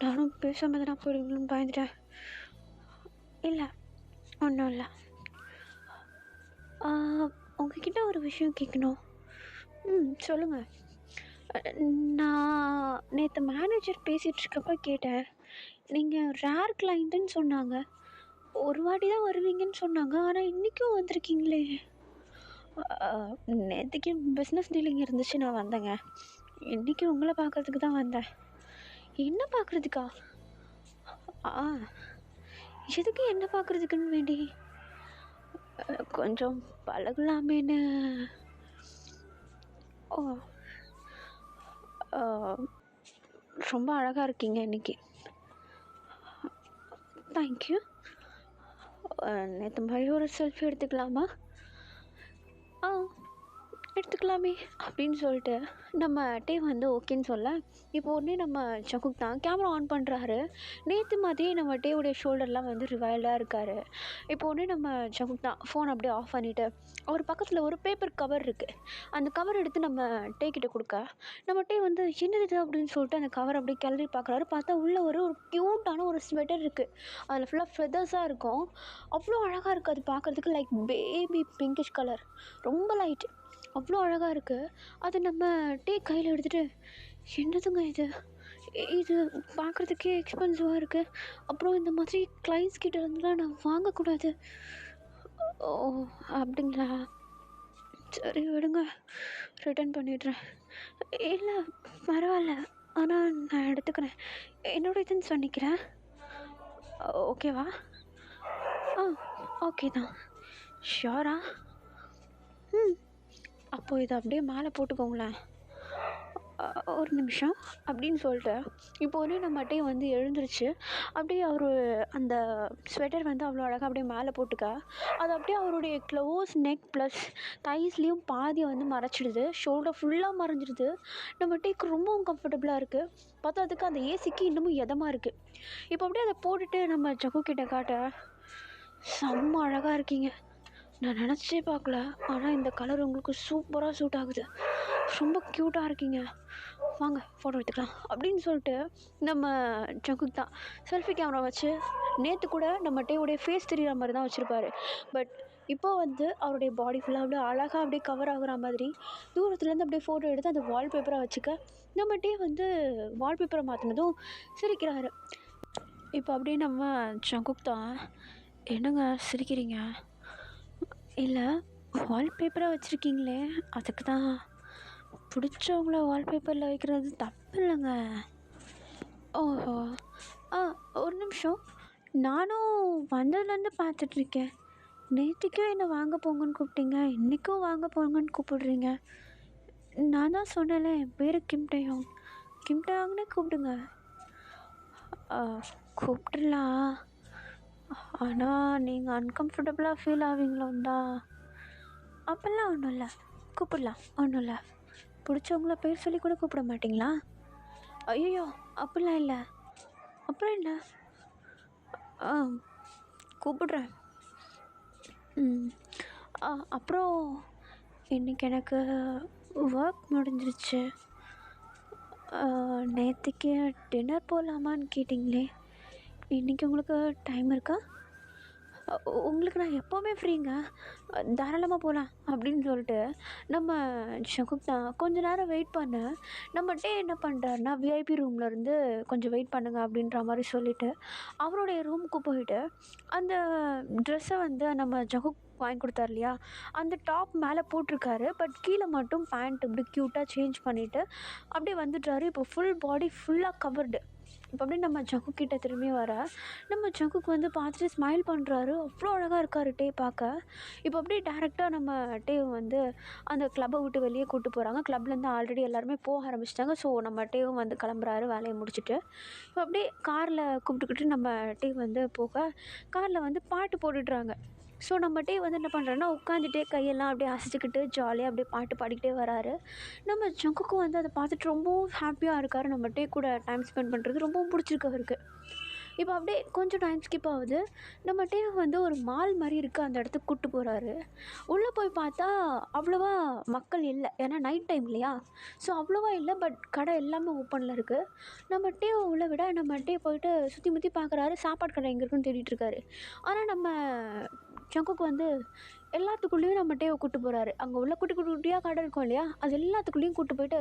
நானும் பேசாமல் தான் போயிடுங்கன்னு பயந்துட்டேன். இல்லை, ஒன்றும் இல்லை. உங்ககிட்ட ஒரு விஷயம் கேட்கணும். சொல்லுங்கள். நான் நேற்று மேனேஜர் பேசிகிட்ருக்கப்ப கேட்டேன். நீங்கள் ரேர் கிளைண்ட்டுன்னு சொன்னாங்க. ஒரு வாட்டி தான் வருவீங்கன்னு சொன்னாங்க. ஆனால் இன்றைக்கும் வந்திருக்கீங்களே. நேற்றுக்கு பிஸ்னஸ் டீலிங் இருந்துச்சு, நான் வந்தேங்க. இன்றைக்கி உங்களை பார்க்குறதுக்கு தான் வந்தேன். என்ன பார்க்குறதுக்கா? ஆ எதுக்கு என்ன பார்க்குறதுக்குன்னு வேண்டி? கொஞ்சம் பழகலாமேன்னு. ஓ, ரொம்ப அழகாக இருக்கீங்க இன்றைக்கி. தேங்க்யூ. நேற்று மாதிரி ஒரு செல்ஃபி எடுத்துக்கலாமா? ஆ, எடுத்துக்கலாமே அப்படின்னு சொல்லிட்டு நம்ம டே வந்து ஓகேன்னு சொல்ல, இப்போ உடனே நம்ம சகுக் தான் கேமரா ஆன் பண்ணுறாரு. நேற்று மாதிரியே நம்ம டேவுடைய ஷோல்டர்லாம் வந்து ரிவைல்டாக இருக்கார். இப்போ உடனே நம்ம சகுக் தான் ஃபோன் அப்படியே ஆஃப் பண்ணிவிட்டு, அவர் பக்கத்தில் ஒரு பேப்பர் கவர் இருக்குது, அந்த கவர் எடுத்து நம்ம டே கிட்ட கொடுக்க, நம்ம டே வந்து என்னது இது அப்படின்னு சொல்லிட்டு அந்த கவர் அப்படியே கிளறி பார்க்குறாரு. பார்த்தா உள்ளே ஒரு க்யூட்டான ஒரு ஸ்வெட்டர் இருக்குது. அதில் ஃபுல்லாக ஃபெதர்ஸாக இருக்கும். அவ்வளோ அழகாக இருக்குது அது பார்க்குறதுக்கு. லைக் பேபி பிங்கிஷ் கலர், ரொம்ப லைட், அவ்வளோ அழகாக இருக்குது. அது நம்ம டே கையில் எடுத்துகிட்டு, என்னதுங்க இது, இது பார்க்குறதுக்கே எக்ஸ்பென்சிவாக இருக்குது, அப்புறம் இந்த மாதிரி கிளைண்ட்ஸ் கிட்ட இருந்துலாம் நான் வாங்கக்கூடாது. ஓ, அப்படிங்களா? சரி விடுங்க, ரிட்டர்ன் பண்ணிடுறேன். இல்லை பரவாயில்ல, ஆனால் நான் எடுத்துக்கிறேன், என்னோட இதுன்னு சொன்னிக்கிறேன். ஓகேவா? ஆ, ஓகே தான். ஷியோரா? ம், அப்போது இதை அப்படியே மேலே போட்டுக்கோங்களேன். ஒரு நிமிஷம் அப்படின்னு சொல்லிட்டு இப்போ ஒரே நம்ம அட்டையை வந்து எழுந்துருச்சு. அப்படியே அவர் அந்த ஸ்வெட்டர் வந்து அவ்வளோ அழகாக அப்படியே மேலே போட்டுக்க, அது அப்படியே அவருடைய க்ளோஸ் நெக் ப்ளஸ் தைஸ்லேயும் பாதியை வந்து மறைச்சிடுது. ஷோல்டர் ஃபுல்லாக மறைஞ்சிடுது. நம்ம டேக்கு ரொம்பவும் கம்ஃபர்டபுளாக இருக்குது. பார்த்ததுக்கு அந்த ஏசிக்கு இன்னமும் இதமாக இருக்குது. இப்போ அப்படியே அதை போட்டுட்டு நம்ம ஜகு கிட்ட காட்ட, செம்ம அழகாக இருக்கீங்க, நான் நினச்சே பார்க்கல, ஆனால் இந்த கலர் உங்களுக்கு சூப்பராக சூட் ஆகுது, ரொம்ப க்யூட்டாக இருக்கீங்க, வாங்க ஃபோட்டோ எடுத்துக்கலாம் அப்படின்னு சொல்லிட்டு நம்ம ஜங்குக் தான் செல்ஃபி கேமரா வச்சு, நேற்று கூட நம்ம டேவுடைய ஃபேஸ் தெரிகிற மாதிரி தான் வச்சுருப்பாரு. பட் இப்போ வந்து அவருடைய பாடி ஃபுல்லாக அப்படியே அழகாக அப்படியே கவர் ஆகுற மாதிரி தூரத்துலேருந்து அப்படியே ஃபோட்டோ எடுத்து அந்த வால்பேப்பராக வச்சுக்க, நம்ம டே வந்து வால்பேப்பரை மாற்றினதும் சிரிக்கிறாரு. இப்போ அப்படியே நம்ம ஜங்குக் தான், என்னங்க சிரிக்கிறீங்க? இல்லை, வால்பேப்பராக வச்சுருக்கீங்களே, அதுக்கு தான். பிடிச்சவங்கள வால்பேப்பரில் வைக்கிறது தப்பு இல்லைங்க. ஓஹோ, ஆ, ஒரு நிமிஷம், நானும் வந்ததுலேருந்து பார்த்துட்ருக்கேன். நேற்றுக்கும் என்னை வாங்க போங்கன்னு கூப்பிட்டீங்க, இன்றைக்கும் வாங்க போங்கன்னு கூப்பிடுறீங்க. நான் தான் சொன்னேன்ல, என் பேர் கிம்டேயோங், கிம்டேயோங்னே கூப்பிடுங்க. கூப்பிட்டுலாம், ஆனால் நீங்கள் அன்கம்ஃபர்டபுளாக ஃபீல் ஆவீங்களோன்னு தான். அப்போல்லாம் ஒன்றும் இல்லை, கூப்பிடலாம், ஒன்றும் இல்லை. பிடிச்சவங்கள பேர் சொல்லி கூட கூப்பிட மாட்டிங்களா? ஐயோ, அப்படிலாம் இல்லை. அப்புறம் என்ன? கூப்பிடுறேன். அப்புறம் இன்றைக்கி எனக்கு ஒர்க் முடிஞ்சிருச்சு. நேற்றுக்கு டின்னர் போகலாமான்னு கேட்டிங்களே, இன்றைக்கி உங்களுக்கு டைம் இருக்கா? உங்களுக்கு நான் எப்போவுமே ஃப்ரீங்க, தாராளமாக போகலாம் அப்படின்னு சொல்லிட்டு நம்ம ஷகுக் தான் கொஞ்ச நேரம் வெயிட் பண்ண, நம்ம டே என்ன பண்ணுறாருன்னா விஐபி ரூம்லேருந்து கொஞ்சம் வெயிட் பண்ணுங்க அப்படின்ற மாதிரி சொல்லிவிட்டு அவருடைய ரூமுக்கு போயிட்டு அந்த ட்ரெஸ்ஸை வந்து நம்ம ஜகுக் வாங்கி கொடுத்தாரு இல்லையா, அந்த டாப் மேலே போட்டிருக்காரு. பட் கீழே மட்டும் பேண்ட் இப்படி க்யூட்டாக சேஞ்ச் பண்ணிவிட்டு அப்படியே வந்துட்டாரு. இப்போ ஃபுல் பாடி ஃபுல்லாக கவர்டு. இப்போ அப்படியே நம்ம ஜங்குக் கிட்ட திரும்பி வர, நம்ம ஜங்குக் வந்து பார்த்துட்டு ஸ்மைல் பண்ணுறாரு. அவ்வளோ அழகாக இருக்கார் டே பார்க்க. இப்போ அப்படியே டேரெக்டாக நம்ம டே வந்து அந்த கிளப்பை விட்டு வெளியே கூப்பிட்டு போகிறாங்க. கிளப்லேருந்து ஆல்ரெடி எல்லாருமே போக ஆரம்பிச்சிட்டாங்க. ஸோ நம்ம டேவும் வந்து கிளம்புறாரு வேலையை முடிச்சுட்டு. இப்போ அப்படியே காரில் கூப்பிட்டுக்கிட்டு நம்ம டே வந்து போக, காரில் வந்து பாட்டு போட்டுட்றாங்க. ஸோ நம்ம டே வந்து என்ன பண்ணுறாருன்னா உட்காந்துட்டே கையெல்லாம் அப்படியே அசைச்சிக்கிட்டு ஜாலியாக அப்படியே பாட்டு பாடிக்கிட்டே வராரு. நம்ம ஜங்குக்கும் வந்து அதை பார்த்துட்டு ரொம்பவும் ஹாப்பியாக இருக்கார். நம்ம டே கூட டைம் ஸ்பெண்ட் பண்ணுறது ரொம்பவும் பிடிச்சிருக்கு அவருக்கு. இப்போ அப்படியே கொஞ்சம் டைம் ஸ்கிப் ஆகுது. நம்ம டே வந்து ஒரு மால் மாதிரி இருக்குது, அந்த இடத்துக்கு கூப்பிட்டு போகிறாரு. உள்ளே போய் பார்த்தா அவ்வளோவா மக்கள் இல்லை, ஏன்னா நைட் டைம் இல்லையா, ஸோ அவ்வளோவா இல்லை. பட் கடை எல்லாமே ஓப்பனில் இருக்குது. நம்ம டே உள்ளே விட நம்ம டே போயிட்டு சுற்றி முற்றி பார்க்குறாரு, சாப்பாடு கடை எங்கே இருக்குன்னு தேடிட்டுருக்காரு. ஆனால் நம்ம ஜங்குக்கு வந்து எல்லாத்துக்குள்ளேயும் நம்ம டேவை கூப்பிட்டு போகிறாரு. அங்கே உள்ள குட்டி குட்டி குட்டியாக கடை இருக்கும் இல்லையா, அது எல்லாத்துக்குள்ளேயும் கூப்பிட்டு போயிட்டு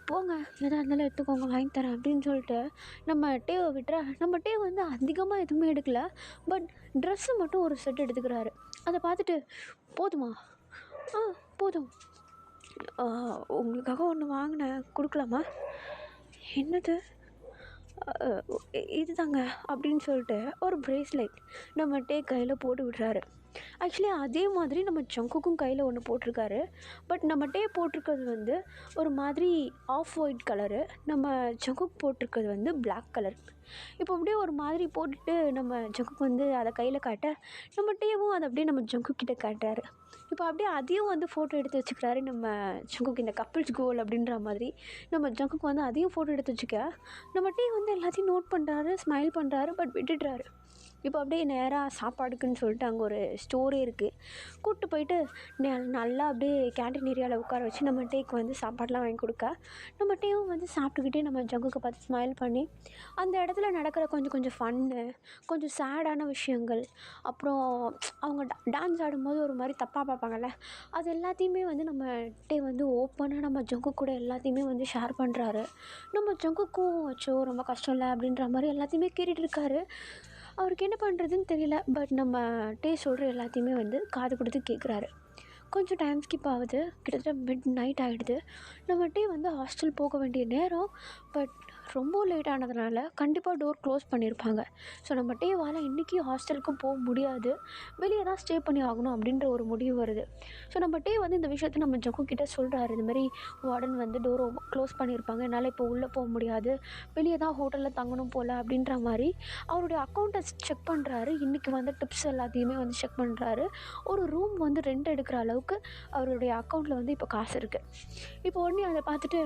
போங்க, எதாக இருந்தாலும் எடுத்துக்கோங்க, வாங்கி தரேன் அப்படின்னு சொல்லிட்டு நம்ம டேவை விட்டுற. நம்ம டே வந்து அதிகமாக எதுவுமே எடுக்கல. பட் ட்ரெஸ்ஸு மட்டும் ஒரு செட் எடுத்துக்கிறாரு. அதை பார்த்துட்டு போதுமா ஆ போதும். ஆ, உங்களுக்காக ஒன்று வாங்கினேன், கொடுக்கலாமா? என்னது? அ இதுதாங்க அப்படின்னு சொல்லிட்டு ஒரு பிரேஸ்லெட் நம்ம கையில் போட்டு விடுறாரு. ஆக்சுவலி அதே மாதிரி நம்ம ஜங்குக்கும் கையில் ஒன்று போட்டிருக்காரு. பட் நம்ம போட்டிருக்கிறது வந்து ஒரு மாதிரி ஆஃப் ஒயிட் கலரு. நம்ம ஜங்குக் போட்டிருக்கிறது வந்து பிளாக் கலர். இப்போ அப்படியே ஒரு மாதிரி போட்டுட்டு நம்ம ஜங்குக்கு வந்து அதை கையில் காட்ட, நம்ம டேவும் அதை அப்படியே நம்ம ஜங்குக் கிட்ட காட்டுறாரு. இப்போ அப்படியே அதையும் வந்து ஃபோட்டோ எடுத்து வச்சுக்கிறாரு நம்ம ஜங்குக். இந்த கப்பிள்ஸ் கோல் அப்படின்ற மாதிரி நம்ம ஜங்குக் வந்து அதையும் ஃபோட்டோ எடுத்து வச்சுக்க, நம்ம வந்து எல்லாத்தையும் நோட் பண்ணுறாரு, ஸ்மைல் பண்ணுறாரு, பட் விட்டுடுறாரு. இப்போ அப்படியே நேராக சாப்பாடுக்குன்னு சொல்லிட்டு அங்கே ஒரு ஸ்டோரே இருக்குது. கூப்பிட்டு போயிட்டு நல்லா அப்படியே கேன்டீன் ஏரியாவில் உட்கார வச்சு நம்ம வந்து சாப்பாடெலாம் வாங்கி கொடுக்க, நம்ம வந்து சாப்பிட்டுக்கிட்டே நம்ம ஜங்குக்கு பார்த்து ஸ்மைல் பண்ணி அந்த இடத்துல நடக்கிற கொஞ்சம் கொஞ்சம் ஃபன்னு, கொஞ்சம் சேடான விஷயங்கள், அப்புறம் அவங்க டான்ஸ் ஆடும்போது ஒரு மாதிரி தப்பாக பார்ப்பாங்கல்ல, அது எல்லாத்தையுமே வந்து நம்ம வந்து ஓப்பனாக நம்ம ஜங்கு கூட எல்லாத்தையுமே வந்து ஷேர் பண்ணுறாரு. நம்ம ஜங்குக்கும் அச்சோ ரொம்ப கஷ்டம் இல்லை அப்படின்ற மாதிரி எல்லாத்தையுமே கேட்டுட்டு இருக்காரு. அவருக்கு என்ன பண்ணுறதுன்னு தெரியல. பட் நம்ம சொல்கிற எல்லாத்தையுமே வந்து காது கொடுத்து கேட்குறாரு. கொஞ்சம் டைம் ஸ்கிப் ஆகுது. கிட்டத்தட்ட மிட் நைட் ஆகிடுது. நம்ம வந்து ஹாஸ்டல் போக வேண்டிய நேரம். பட் ரொம்ப லேட் ஆனதுனால கண்டிப்பாக டோர் க்ளோஸ் பண்ணியிருப்பாங்க. ஸோ நம்ம வால் இன்றைக்கி ஹாஸ்டலுக்கும் போக முடியாது, வெளியே தான் ஸ்டே பண்ணி ஆகணும் அப்படின்ற ஒரு முடிவு வருது. ஸோ நம்ம வந்து இந்த விஷயத்த நம்ம ஜக்கு கிட்டே சொல்கிறாரு. இந்த மாதிரி வார்டன் வந்து டோர் க்ளோஸ் பண்ணியிருப்பாங்க, என்னால் இப்போ உள்ளே போக முடியாது, வெளியே தான் ஹோட்டலில் தங்கணும் போல் அப்படின்ற மாதிரி அவருடைய அக்கௌண்ட்டை செக் பண்ணுறாரு. இன்றைக்கி வந்து டிப்ஸ் எல்லாத்தையுமே வந்து செக் பண்ணுறாரு. ஒரு ரூம் வந்து ரெண்ட் எடுக்கிற அளவுக்கு அவருடைய அக்கௌண்ட்டில் வந்து இப்போ காசு இருக்குது. இப்போ உடனே அதை பார்த்துட்டு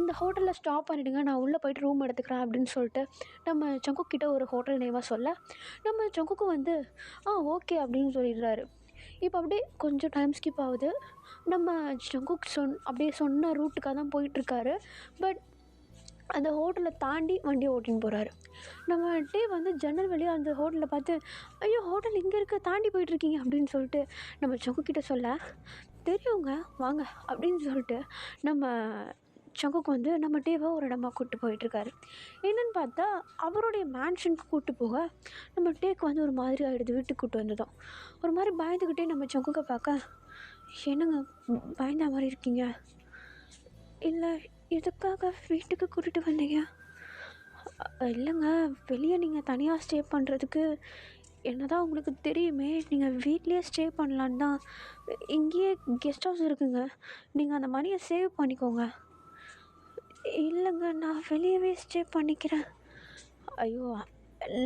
இந்த ஹோட்டலில் ஸ்டாப் பண்ணிவிடுங்க, நான் உள்ளே போய்ட்டு ரூம் எடுத்துக்கிறேன் அப்படின்னு சொல்லிட்டு நம்ம ஜங்குக் கிட்ட ஒரு ஹோட்டல் நேமாக சொல்ல, நம்ம ஜங்குக்கு வந்து ஓகே அப்படின்னு சொல்லிடுறாரு. இப்போ அப்படியே கொஞ்சம் டைம் ஸ்கிப் ஆகுது. நம்ம ஜங்குக் அப்படியே சொன்ன ரூட்டுக்காக தான் போயிட்டுருக்காரு. பட் அந்த ஹோட்டலை தாண்டி வண்டியை ஓட்டின்னு போகிறாரு. நம்ம வந்து ஜன்னல் வழியாக அந்த ஹோட்டலை பார்த்து, ஐயோ ஹோட்டல் இங்கே இருக்க, தாண்டி போயிட்டுருக்கீங்க அப்படின்னு சொல்லிட்டு நம்ம ஜங்குக்கிட்ட சொல்ல, தெரியுங்க வாங்க அப்படின்னு சொல்லிட்டு நம்ம ஜங்குக்கு வந்து நம்ம ஒரு இடமா கூப்பிட்டு போயிட்டுருக்காரு. என்னென்னு பார்த்தா அவருடைய மேன்ஷனுக்கு கூப்பிட்டு போக, நம்ம வந்து ஒரு மாதிரி ஆகிடுது. வீட்டுக்கு கூப்பிட்டு வந்ததும் ஒரு மாதிரி பயந்துக்கிட்டே நம்ம ஜங்குக்கை பார்க்க, என்னங்க பயந்த மாதிரி இருக்கீங்க? இல்லை எதுக்காக வீட்டுக்கு கூட்டிகிட்டு வந்தீங்க? இல்லைங்க, வெளியே நீங்கள் தனியாக ஸ்டே பண்ணுறதுக்கு என்ன தான் உங்களுக்கு தெரியுமே, நீங்கள் வீட்லேயே ஸ்டே பண்ணலான்னு தான். இங்கேயே கெஸ்ட் ஹவுஸ் இருக்குங்க, நீங்கள் அந்த மணியை சேவ் பண்ணிக்கோங்க. இல்லைங்க, நான் வெளியவே ஸ்டே பண்ணிக்கிறேன். ஐயோ,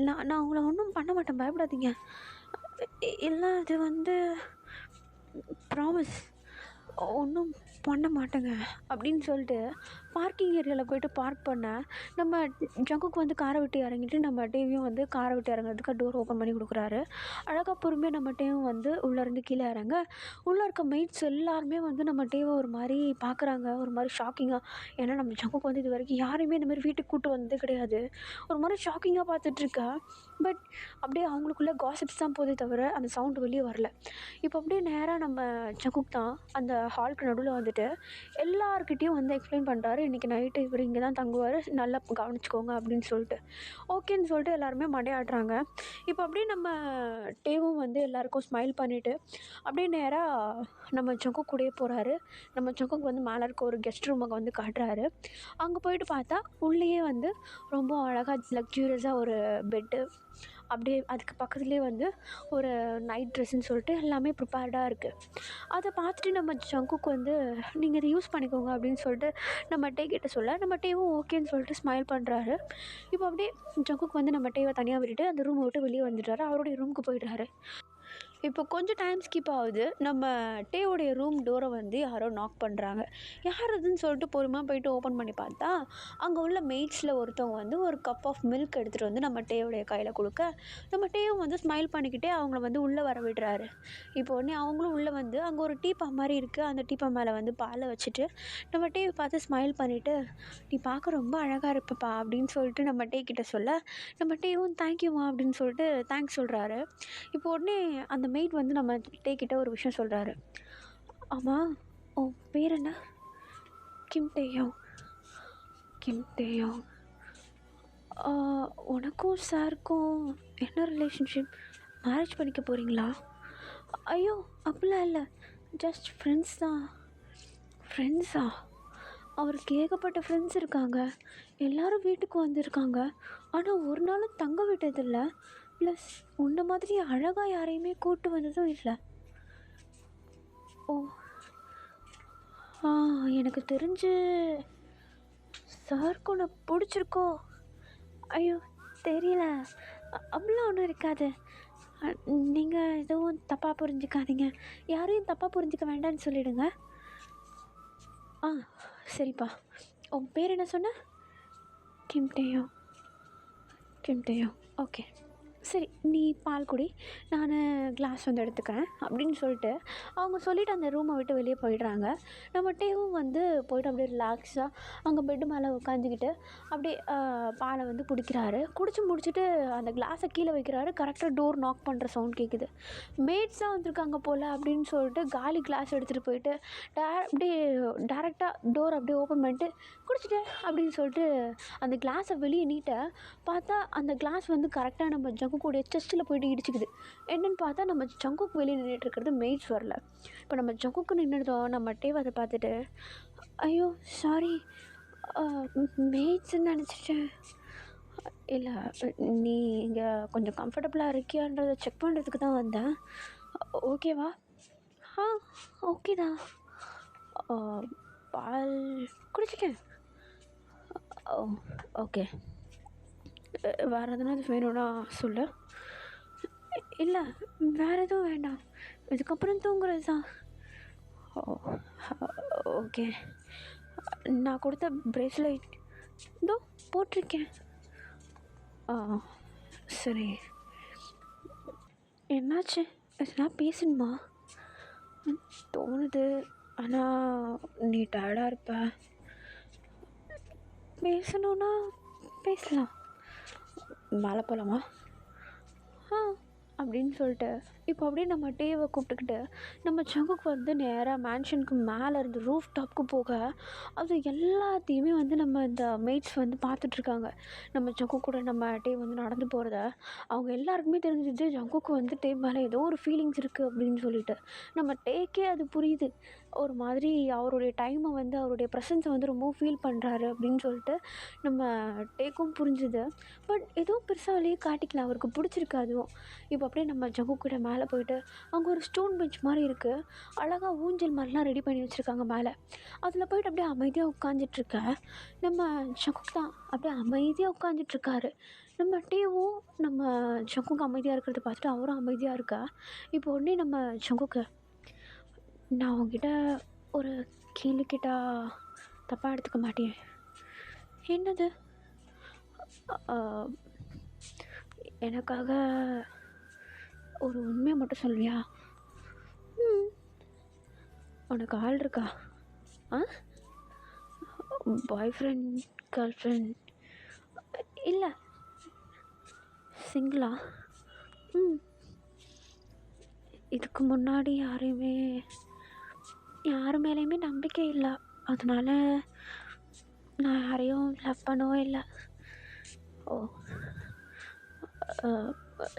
நான் உங்களை ஒன்றும் பண்ண மாட்டேன், பயப்படாதீங்க. இல்லை அது வந்து ப்ராமிஸ், ஒன்றும் பண்ண மாட்டேங்க அப்படின்னு சொல்லிட்டு பார்க்கிங் ஏரியாவில் போய்ட்டு பார்க் பண்ண, நம்ம ஜங்குக்கு வந்து காரை விட்டு இறங்கிட்டு நம்ம வந்து காரை விட்டு இறங்குறதுக்கு டோர் ஓப்பன் பண்ணி கொடுக்குறாரு. அழகாக பொறுமையாக நம்ம வந்து உள்ளேருந்து கீழே இறங்க, உள்ளே இருக்க மெய்ட்ஸ் எல்லாருமே வந்து நம்ம ஒரு மாதிரி பார்க்குறாங்க, ஒரு மாதிரி ஷாக்கிங்காக. ஏன்னா நம்ம ஜங்குக்கு வந்து இது வரைக்கும் யாரையுமே இந்த மாதிரி வீட்டுக்கு கூப்பிட்டு வந்ததே கிடையாது. ஒரு மாதிரி ஷாக்கிங்காக பார்த்துட்ருக்கா. பட் அப்படியே அவங்களுக்குள்ளே காசிப்ஸ் தான் போதே தவிர அந்த சவுண்டு வெளியே வரல. இப்போ அப்படியே நேராக நம்ம ஜங்குக் தான் அந்த ஹாலுக்கு நடுவில் வந்துட்டு எல்லாருக்கிட்டேயும் வந்து எக்ஸ்பிளைன் பண்ணுறாரு. இன்றைக்கி நைட்டு இவர் இங்கே தான் தங்குவார், நல்லா கவனிச்சிக்கோங்க அப்படின்னு சொல்லிட்டு. ஓகேன்னு சொல்லிட்டு எல்லாருமே மண்டையாடுறாங்க. இப்போ அப்படியே நம்ம வந்து எல்லாருக்கும் ஸ்மைல் பண்ணிவிட்டு அப்படியே நேராக நம்ம ஜங்குக் கூடயே போகிறாரு. நம்ம ஜங்குக் வந்து மேலே இருக்க ஒரு கெஸ்ட் ரூமுக்கு வந்து காட்டுறாரு. அங்கே போயிட்டு பார்த்தா உள்ளேயே வந்து ரொம்ப அழகாக லக்ஸூரியஸாக ஒரு பெட்டு, அப்படியே அதுக்கு பக்கத்துலேயே வந்து ஒரு நைட் ட்ரெஸ்ஸுன்னு சொல்லிட்டு எல்லாமே ப்ரிப்பேர்டாக இருக்குது. அதை பார்த்துட்டு நம்ம ஜங்குக்கு வந்து நீங்கள் இதை யூஸ் பண்ணிக்கோங்க அப்படின்னு சொல்லிட்டு நம்ம கிட்ட சொல்ல, நம்ம ஓகேன்னு சொல்லிட்டு ஸ்மைல் பண்ணுறாரு. இப்போ அப்படியே ஜங்குக்கு வந்து நம்ம தனியாக விட்டுட்டு அந்த ரூமை விட்டு வெளியே வந்துடுறாரு. அவருடைய ரூமுக்கு போயிடுறாரு. இப்போ கொஞ்சம் டைம் ஸ்கிப் ஆகுது. நம்ம உடைய ரூம் டோரை வந்து யாரோ நாக் பண்ணுறாங்க. யார் அதுன்னு சொல்லிட்டு பொறுமையாக போயிட்டு ஓப்பன் பண்ணி பார்த்தா, அங்கே உள்ள மெய்ட்ஸில் ஒருத்தவங்க வந்து ஒரு கப் ஆஃப் மில்க் எடுத்துகிட்டு வந்து நம்ம உடைய கையில் கொடுக்க, நம்ம வந்து ஸ்மைல் பண்ணிக்கிட்டே அவங்கள வந்து உள்ளே வர விடுறாரு. இப்போ உடனே அவங்களும் உள்ளே வந்து அங்கே ஒரு டீப்பா மாதிரி இருக்குது. அந்த டீப்பா மேலே வந்து பாலை வச்சுட்டு நம்ம பார்த்து ஸ்மைல் பண்ணிவிட்டு, நீ பார்க்க ரொம்ப அழகாக இருப்பப்பா அப்படின்னு சொல்லிட்டு நம்ம கிட்ட சொல்ல, நம்ம தேங்க்யூமா அப்படின்னு சொல்லிட்டு தேங்க்ஸ் சொல்கிறாரு. இப்போ உடனே அந்த மெய்ட் வந்து நம்ம கிட்ட ஒரு விஷயம் சொல்கிறாரு. ஆமாம், உன் பேர் என்ன? கிம் டேயோங். கிம் டேயோங், உனக்கும் சாருக்கும் என்ன ரிலேஷன்ஷிப்? மேரேஜ் பண்ணிக்க போகிறீங்களா? ஐயோ அப்படிலாம் இல்லை, ஜஸ்ட் ஃப்ரெண்ட்ஸ் தான். ஃப்ரெண்ட்ஸா? அவருக்கு ஏகப்பட்ட ஃப்ரெண்ட்ஸ் இருக்காங்க. எல்லோரும் வீட்டுக்கு வந்திருக்காங்க. ஆனால் ஒரு நாளும் தங்க விட்டதில்லை. ப்ளஸ் உன்ன மாதிரி அழகாக யாரையுமே கூப்பிட்டு வந்ததும் இல்லை. ஓ, எனக்கு தெரிஞ்சு சாருக்கு உன்னை பிடிச்சிருக்கோ? ஐயோ தெரியல. அப்படிலாம் ஒன்றும் இருக்காது. நீங்கள் எதுவும் தப்பாக புரிஞ்சுக்காதீங்க. யாரையும் தப்பாக புரிஞ்சிக்க வேண்டாம்னு சொல்லிவிடுங்க. சரிப்பா. உன் பேர் என்ன சொன்ன? கிம்டேயோ. கிம்டேயோ, ஓகே. சரி, நீ பால் குடி, நான் கிளாஸ் வந்து எடுத்துக்கிறேன் அப்படின்னு சொல்லிட்டு அவங்க சொல்லிவிட்டு அந்த ரூமை விட்டு வெளியே போயிடுறாங்க. நம்ம டேவும் வந்து போய்ட்டு அப்படியே ரிலாக்ஸாக அங்கே பெட்டு மேலே உட்காந்துக்கிட்டு அப்படியே பாலை வந்து குடிக்கிறாரு. குடிச்சு முடிச்சுட்டு அந்த கிளாஸை கீழே வைக்கிறாரு. கரெக்டாக டோர் நாக் பண்ணுற சவுண்ட் கேட்குது. மேட்ஸ் தான் வந்திருக்காங்க போல் அப்படின்னு சொல்லிட்டு காலி கிளாஸ் எடுத்துகிட்டு போயிட்டு அப்படியே டேரெக்டாக டோர் அப்படியே ஓப்பன் பண்ணிட்டு குடிச்சிட்டு அப்படின்னு சொல்லிட்டு அந்த கிளாஸை வெளியே நீட்ட பார்த்தா அந்த கிளாஸ் வந்து கரெக்டாக நம்ம ஜங்குக்குடைய செஸ்ட்டில் போய்ட்டு இடிச்சிக்குது. என்னென்னு பார்த்தா நம்ம ஜங்குக்கு வெளியே நின்றுட்டுருக்கிறது மெய்ட்ஸ் வரல. இப்போ நம்ம ஜங்குக்கு நின்றுதோம். நம்ம டேவ் அதை பார்த்துட்டு ஐயோ சாரி மெய்ட்ஸ்ன்னு நினச்சிட்டேன். இல்லை, நீ இங்கே கொஞ்சம் கம்ஃபர்டபுளாக இருக்கியான்றதை செக் பண்ணுறதுக்கு தான் வந்தேன். ஓகேவா? ஓகே தான். பால் குடிச்சிட்டேன். ஓகே. வேறு எதனாவது வேணும்னா சொல்லு. இல்லை, வேறு எதுவும் வேண்டாம். இதுக்கப்புறம் தூங்குறது தான். ஓகே. நான் கொடுத்த ப்ரேஸ்லெட் இதோ போட்டிருக்கேன். சரி. என்னாச்சு? எதனா பேசணுமா? தோணுது. ஆனால் நீ டயர்டாக இருப்ப. பேசணுன்னா பேசலாம். மேலே போகலாமா? அப்படின்னு சொல்லிட்டு இப்போ அப்படியே நம்ம டேவை கூப்பிட்டுக்கிட்டு நம்ம ஜங்குக்கு வந்து நேராக மேன்ஷனுக்கு மேலே இருந்து ரூஃப் டாப்க்கு போக அது எல்லாத்தையுமே வந்து நம்ம இந்த மேட்ஸ் வந்து பார்த்துட்ருக்காங்க. நம்ம ஜங்கு கூட நம்ம டே வந்து நடந்து போகிறத அவங்க எல்லாருக்குமே தெரிஞ்சிது. ஜங்குக்கு வந்து டே மேலே ஏதோ ஒரு ஃபீலிங்ஸ் இருக்குது அப்படின்னு சொல்லிட்டு நம்ம டேக்கே அது புரியுது. ஒரு மாதிரி அவருடைய டைமை வந்து அவருடைய ப்ரெசன்ஸை வந்து ரொம்ப ஃபீல் பண்ணுறாரு அப்படின்னு சொல்லிட்டு நம்ம டேக்கும் புரிஞ்சுது. பட் எதுவும் பெருசாக வெளியே காட்டிக்கலாம். அவருக்கு பிடிச்சிருக்கு அதுவும். இப்போ அப்படியே நம்ம ஜங்கு கூட மேலே போயிட்டு அங்கே ஒரு ஸ்டோன் பெஞ்ச் மாதிரி இருக்குது. அழகாக ஊஞ்சல் மாதிரிலாம் ரெடி பண்ணி வச்சுருக்காங்க மேலே. அதில் போய்ட்டு அப்படியே அமைதியாக உட்காந்துட்ருக்க நம்ம ஜங்குக்கு தான் அப்படியே அமைதியாக உட்காந்துட்ருக்காரு. நம்ம டேவும் நம்ம ஜங்குக்கு அமைதியாக இருக்கிறத பார்த்துட்டு அவரும் அமைதியாக இருக்கா. இப்போ உடனே நம்ம ஜங்குக்கு நான் உங்ககிட்ட ஒரு கேள்வி கேட்டால் தப்பாக எடுத்துக்க மாட்டேன். என்னது? எனக்காக ஒரு உண்மையை மட்டும் சொல்வியா? உனக்கு ஆள் இருக்கா? பாய் ஃப்ரெண்ட், கேர்ள் ஃப்ரெண்ட்? இல்லை, சிங்கிளா? இதுக்கு முன்னாடி யார் மேலேயுமே நம்பிக்கை இல்லை. அதனால் நான் யாரையும் லவ் பண்ணவும் இல்லை. ஓ,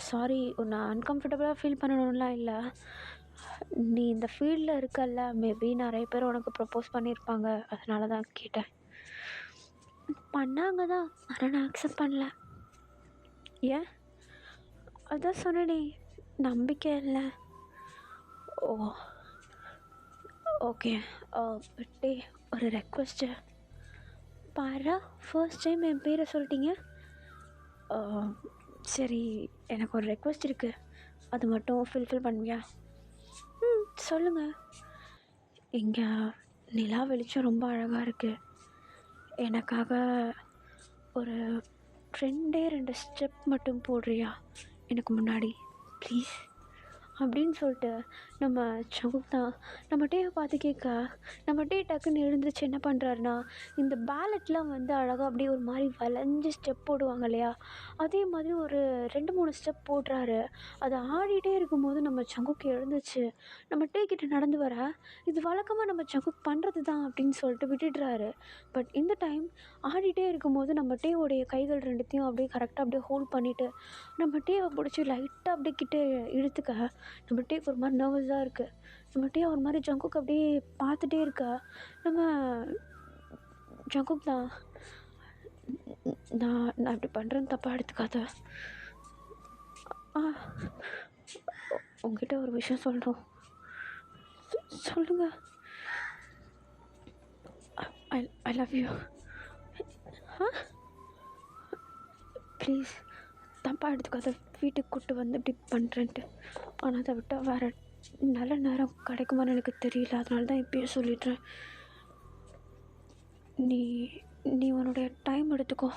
சாரி, உன்னை அன்கம்ஃபர்டபுளாக ஃபீல் பண்ணணும்லாம் இல்லை. நீ இந்த ஃபீல்டில் இருக்கல்ல, மேபி நிறைய பேர் உனக்கு ப்ரப்போஸ் பண்ணியிருப்பாங்க. அதனால தான் கேட்டேன். பண்ணாங்க தான், ஆனால் நான் அக்செப்ட் பண்ணல. ஏன்? அதான் சொன்னேனே, நம்பிக்கை இல்லை. ஓ, ஓகே. டே, ஒரு ரெக்வெஸ்ட்டு. பாரா, ஃபர்ஸ்ட் டைம் என் பேரை சொல்லிட்டீங்க. சரி, எனக்கு ஒரு ரெக்வெஸ்ட் இருக்குது. அது மட்டும் ஃபில்ஃபில் பண்ணுவியா? சொல்லுங்கள். இங்கே நிலா வெளிச்சம் ரொம்ப அழகாக இருக்குது. எனக்காக ஒரு 2 ஸ்டெப் மட்டும் போடுறியா எனக்கு முன்னாடி ப்ளீஸ்? அப்படின்னு சொல்லிட்டு நம்ம ஜங்குக் தான் நம்ம டேவை பார்த்து கேட்க நம்ம டே டக்குன்னு எழுந்துருச்சு என்ன பண்ணுறாருனா இந்த பேலட்லாம் வந்து அழகாக அப்படியே ஒரு மாதிரி வளைஞ்சு ஸ்டெப் போடுவாங்க இல்லையா, அதே மாதிரி ஒரு 2-3 ஸ்டெப் போடுறாரு. அதை ஆடிட்டே இருக்கும்போது நம்ம ஜங்குக் எழுந்துச்சு நம்ம டே கிட்ட நடந்து வர இது வழக்கமாக நம்ம ஜங்குக் பண்ணுறது தான் அப்படின்னு சொல்லிட்டு விட்டுடுறாரு. பட் இந்த டைம் ஆடிட்டே இருக்கும்போது நம்ம டேவோடைய கைகள் 2த்தையும் அப்படியே கரெக்டாக அப்படியே ஹோல்ட் பண்ணிவிட்டு நம்ம டேவை பிடிச்சி லைட்டாக அப்படியே கிட்டே இழுத்துக்க நம்ம டேக் ஒரு மாதிரி நர்வஸாக இருக்குது. நம்ம டே ஒரு மாதிரி ஜங்குக்கு அப்படியே பார்த்துட்டே இருக்கா. நம்ம ஜங்குக் தான். நான் நான் இப்படி பண்ணுறேன்னு தப்பாக எடுத்துக்காத. ஆ உங்ககிட்ட ஒரு விஷயம் சொல்லணும். சொல்லுங்கள். I I love you. ஆ ப்ளீஸ் தப்பாக எடுத்துக்காத. வீட்டுக்கு கூப்பிட்டு வந்து இப்படி பண்ணுறேன்ட்டு. ஆனால் அதை விட்டால் வேறு நல்ல நேரம் கிடைக்குமான்னு எனக்கு தெரியல. அதனால தான் இப்பயே சொல்லிடுறேன். நீ நீ உன்னுடைய டைம் எடுத்துக்கோ.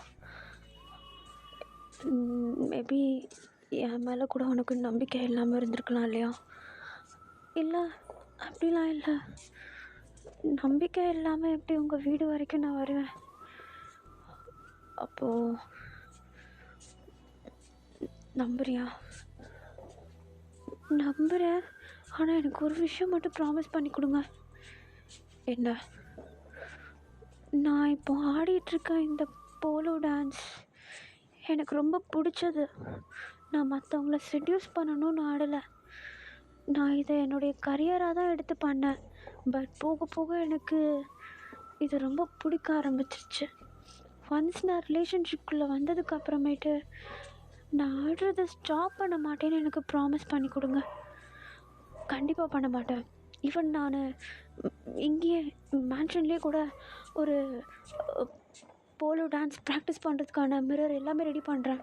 மேபி என் மேலே கூட உனக்கு நம்பிக்கை இல்லாமல் இருந்திருக்கலாம் இல்லையா? இல்லை, அப்படிலாம் இல்லை. நம்பிக்கை இல்லாமல் எப்படி உங்கள் வீடு வரைக்கும் நான் வருவேன்? அப்போது நம்புறியா? நம்புகிறேன். ஆனால் எனக்கு ஒரு விஷயம் மட்டும் ப்ராமிஸ் பண்ணி கொடுங்க. என்ன? நான் இப்போ ஆடிட்டுருக்க இந்த போலோ டான்ஸ் எனக்கு ரொம்ப பிடிச்சது. நான் மற்றவங்கள செட்யூஸ் பண்ணணும்னு ஆடலை. நான் இதை என்னுடைய கரியராக தான் எடுத்து பண்ணேன். பட் போக போக எனக்கு இது ரொம்ப பிடிக்க ஆரம்பிச்சிருச்சு. ஒன்ஸ் நான் ரிலேஷன்ஷிப்குள்ளே வந்ததுக்கு அப்புறமேட்டு நான் ஆடுறதை ஸ்டாப் பண்ண மாட்டேன்னு எனக்கு ப்ராமிஸ் பண்ணி கொடுங்க. கண்டிப்பாக பண்ண மாட்டேன். ஈவன் நான் இங்கேயே மேன்ஷன்லேயே கூட ஒரு போலோ டான்ஸ் ப்ராக்டிஸ் பண்ணுறதுக்கான மிரர் எல்லாமே ரெடி பண்ணுறேன்.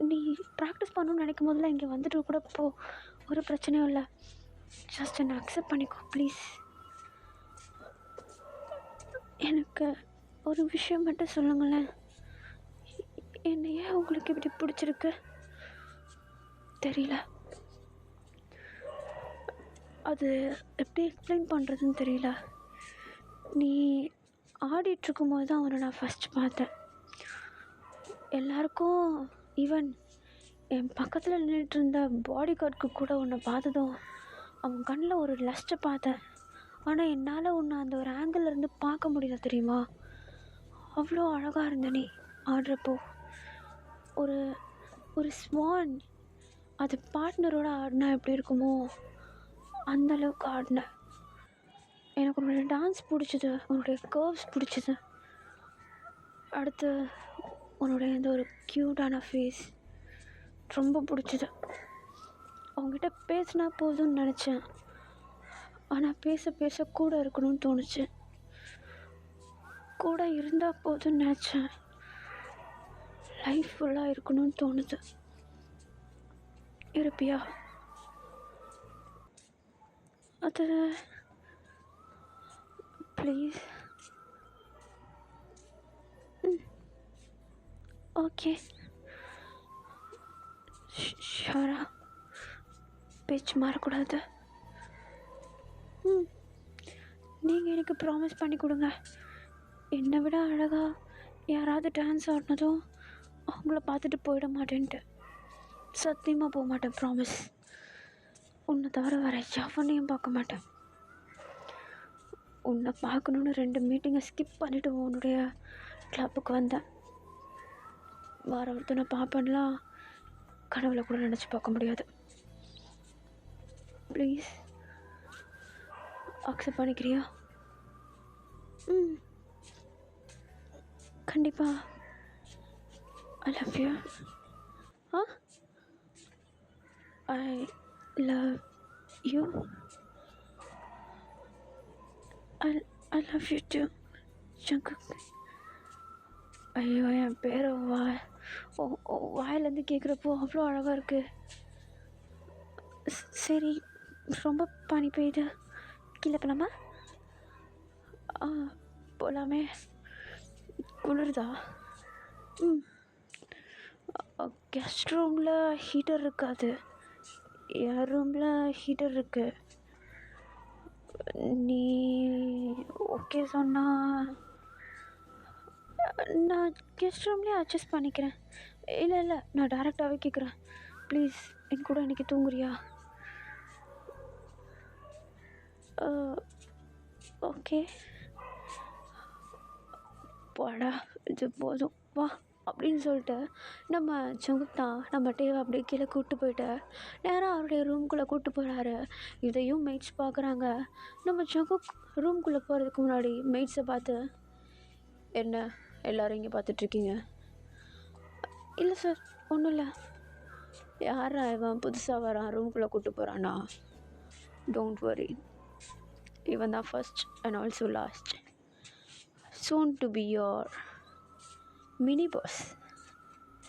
நீ ப்ராக்டிஸ் பண்ணணும்னு நினைக்கும் போதெல்லாம் இங்கே வந்துட்டு கூட போ, ஒரு பிரச்சனையும் இல்லை. ஜஸ்ட் என்னை அக்செப்ட் பண்ணிக்கோ ப்ளீஸ். எனக்கு ஒரு விஷயம் மட்டும் சொல்லுங்களேன். என்னை ஏன் உங்களுக்கு இப்படி பிடிச்சிருக்கு தெரியல. அது எப்படி எக்ஸ்பிளைன் பண்ணுறதுன்னு தெரியல. நீ ஆடிட்டுருக்கும் போது தான் அவனை நான் ஃபஸ்ட் பார்த்தேன். எல்லாருக்கும் ஈவன் என் பக்கத்தில் நின்றுட்டு இருந்த பாடி கார்டுக்கு கூட உன்னை பார்த்ததும் அவன் கண்ணில் ஒரு லஸ்ட்டை பார்த்தேன். ஆனால் என்னால் உன்னை அந்த ஒரு ஆங்கிள்லேருந்து பார்க்க முடியல தெரியுமா? அவ்வளோ அழகாக இருந்த நீ ஆடுறப்போ. ஒரு ஒரு ஸ்வான் அது பார்ட்னரோடு ஆடினா எப்படி இருக்குமோ அந்தளவுக்கு ஆடினேன். எனக்கு உன்னுடைய டான்ஸ் பிடிச்சிது, உன்னுடைய கர்வ்ஸ் பிடிச்சிது. அடுத்து உன்னுடைய இந்த ஒரு க்யூட்டான ஃபேஸ் ரொம்ப பிடிச்சிது. அவங்ககிட்ட பேசினா போதும்னு நினச்சேன். ஆனால் பேச பேச கூட இருக்கணும்னு தோணுச்சு. கூட இருந்தால் போதும்னு நினச்சேன். லைஃப் ஃபுல்லாக இருக்கணும்னு தோணுது. இருப்பியா? அது ப்ளீஸ். ஓகே, ஷோரா? பேச்சு மாறக்கூடாது. நீங்கள் எனக்கு ப்ராமிஸ் பண்ணி கொடுங்க. என்னை விட அழகாக யாராவது டான்ஸ் ஆடினதும் அவங்கள பார்த்துட்டு போயிட மாட்டேன்ட்டு. சத்தியமாக போக மாட்டேன், ப்ராமிஸ். உன்னை தவிர வேறு எவனையும் பார்க்க மாட்டேன். உன்னை பார்க்கணுன்னு 2 மீட்டிங்கை ஸ்கிப் பண்ணிவிட்டு உன்னுடைய கிளப்புக்கு வந்தேன். வேறு ஒருத்தனை பார்ப்பேன்லாம் கனவுல கூட நினச்சி பார்க்க முடியாது. ப்ளீஸ் அக்செப்ட் பண்ணிக்கிறியா? கண்டிப்பாக. I love you. I love you. I love you too Jungkook. ஐயோ, என் பேரை வாயிலேருந்து கேட்குறப்போ அவ்வளோ அழகாக இருக்குது. சரி, ரொம்ப பனி பெய்யுது. கீழே போகலாமா? போகலாமே. குளிருதா? கெஸ்ட் ரூமில் ஹீட்டர் இருக்காது, என் ரூமில் ஹீட்டர் இருக்குது. நீ ஓகே சொன்னால் நான் கெஸ்ட் ரூம்லேயே அட்ஜஸ்ட் பண்ணிக்கிறேன். இல்லை, நான் டேரெக்டாகவே கேட்குறேன். ப்ளீஸ் என் கூட இன்றைக்கி தூங்குறியா? ஓகே, போடா, இது போதும், வா. அப்படின்னு சொல்லிட்டு நம்ம ஜங்குக் தான் நம்ம டேவை அப்படியே கீழே கூப்பிட்டு போயிட்டு நேராக அவருடைய ரூம்குள்ளே கூப்பிட்டு போகிறாரு. இதையும் மெய்ட்ஸ் பார்க்குறாங்க. நம்ம ஜங்குக் ரூம்குள்ளே போகிறதுக்கு முன்னாடி மெய்ட்ஸை பார்த்து, என்ன எல்லோரும் இங்கே பார்த்துட்ருக்கீங்க? இல்லை சார், ஒன்றும் இல்லை. யாரா இவன் புதுசாக வரான், ரூம்குள்ளே கூப்பிட்டு போகிறானா? டோன்ட் வரி, இவன் தான் first and also last, soon to be your mini boss.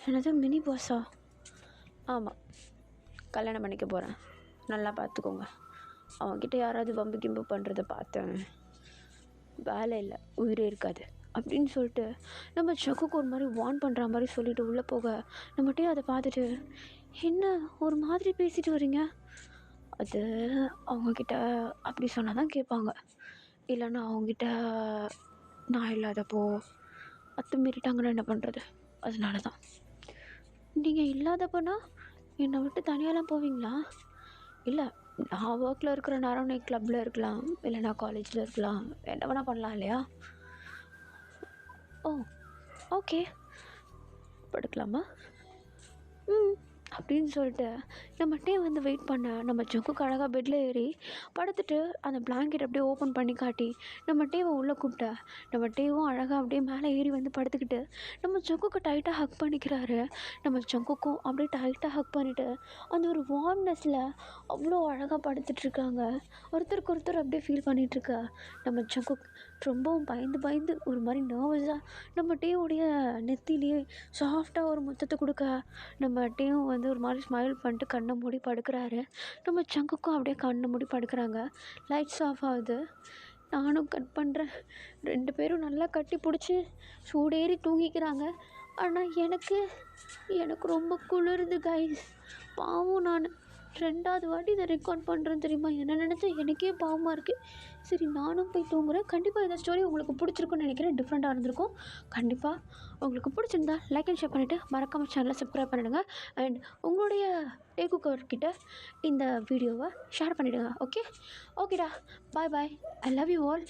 என்னது மினி பாஸா? ஆமாம், கல்யாணம் பண்ணிக்க போகிறேன், நல்லா பார்த்துக்கோங்க. அவன்கிட்ட யாராவது வம்பு கிம்பு பண்ணுறத பார்த்தேன், வேலை இல்லை உயிரே இருக்காது அப்படின்னு சொல்லிட்டு நம்ம ஜங்குக்கு ஒரு மாதிரி வார்ன் பண்ணுற மாதிரி சொல்லிட்டு உள்ளே போக, நம்மகிட்டே அதை பார்த்துட்டு, என்ன ஒரு மாதிரி பேசிட்டு வரீங்க? அது அவங்கக்கிட்ட அப்படி சொன்னால் தான் கேட்பாங்க, இல்லைன்னா அவங்ககிட்ட நான் இல்லாதப்போ அத்துமீறிட்டாங்கன்னா என்ன பண்ணுறது? அதனால தான். நீங்கள் இல்லாதப்போனா என்னை விட்டு தனியாலாம் போவீங்களா? இல்லை, நான் ஒர்க்கில் இருக்கிற நேரம் நீ கிளப்பில் இருக்கலாம், இல்லைனா காலேஜில் இருக்கலாம், என்ன வேணால் பண்ணலாம் இல்லையா? ஓ ஓகே, படுக்கலாமா? ம் அப்படின்னு சொல்லிட்டு நம்மகிட்டே வந்து வெயிட் பண்ண நம்ம ஜங்குக்கு அழகாக பெட்டில் ஏறி படுத்துட்டு அந்த பிளாங்கெட் அப்படியே ஓப்பன் பண்ணி காட்டி நம்ம டேவை உள்ளே கூப்பிட்டா. நம்ம டேவும் அழகாக அப்படியே மேலே ஏறி வந்து படுத்துக்கிட்டு நம்ம ஜங்குக்கு டைட்டாக ஹக் பண்ணிக்கிறாரு. நம்ம ஜங்குக்கும் அப்படியே டைட்டாக ஹக் பண்ணிவிட்டு அந்த ஒரு வார்ம்னஸில் அவ்வளோ அழகாக படுத்துட்ருக்காங்க. ஒருத்தருக்கு ஒருத்தர் அப்படியே ஃபீல் பண்ணிகிட்ருக்கா. நம்ம ஜங்குக் ரொம்பவும் பயந்து பயந்து ஒரு மாதிரி நர்வஸாக நம்ம டேவுடைய நெத்திலேயே சாஃப்டாக ஒரு முத்தத்தை கொடுக்க, நம்ம டேவும் வந்து ஒரு மாதிரி ஸ்மைல் பண்ணிட்டு கண்ணை மூடி படுக்கிறாரு. நம்ம ஜங்குக்கும் அப்படியே கண்ணை மூடி படுக்கிறாங்க. லைட்ஸ் ஆஃப் ஆகுது. நானும் கட் பண்ணுறேன். 2 பேரும் நல்லா கட்டி பிடிச்சி சூடேறி தூங்கிக்கிறாங்க. ஆனால் எனக்கு ரொம்ப குளிருது கைஸ். பாவம், நான் 2வது வாட்டி இதை ரெக்கார்ட் பண்ணுறேன் தெரியுமா? என்ன நினச்சா எனக்கே பாவமாக இருக்குது. சரி, நானும் போய் தூங்குறேன். கண்டிப்பாக இந்த ஸ்டோரி உங்களுக்கு பிடிச்சிருக்குன்னு நினைக்கிறேன். டிஃப்ரெண்ட்டாக இருந்திருக்கும். கண்டிப்பாக உங்களுக்கு பிடிச்சிருந்தா லைக் அண்ட் ஷேர் பண்ணிவிட்டு மறக்காமல் சேனலை சப்ஸ்கிரைப் பண்ணிவிடுங்க. அண்ட் உங்களுடைய டேக்குக்கர்கிட்ட இந்த வீடியோவை ஷேர் பண்ணிவிடுங்க. ஓகேடா, பாய் பாய், ஐ லவ் யூ ஆல்.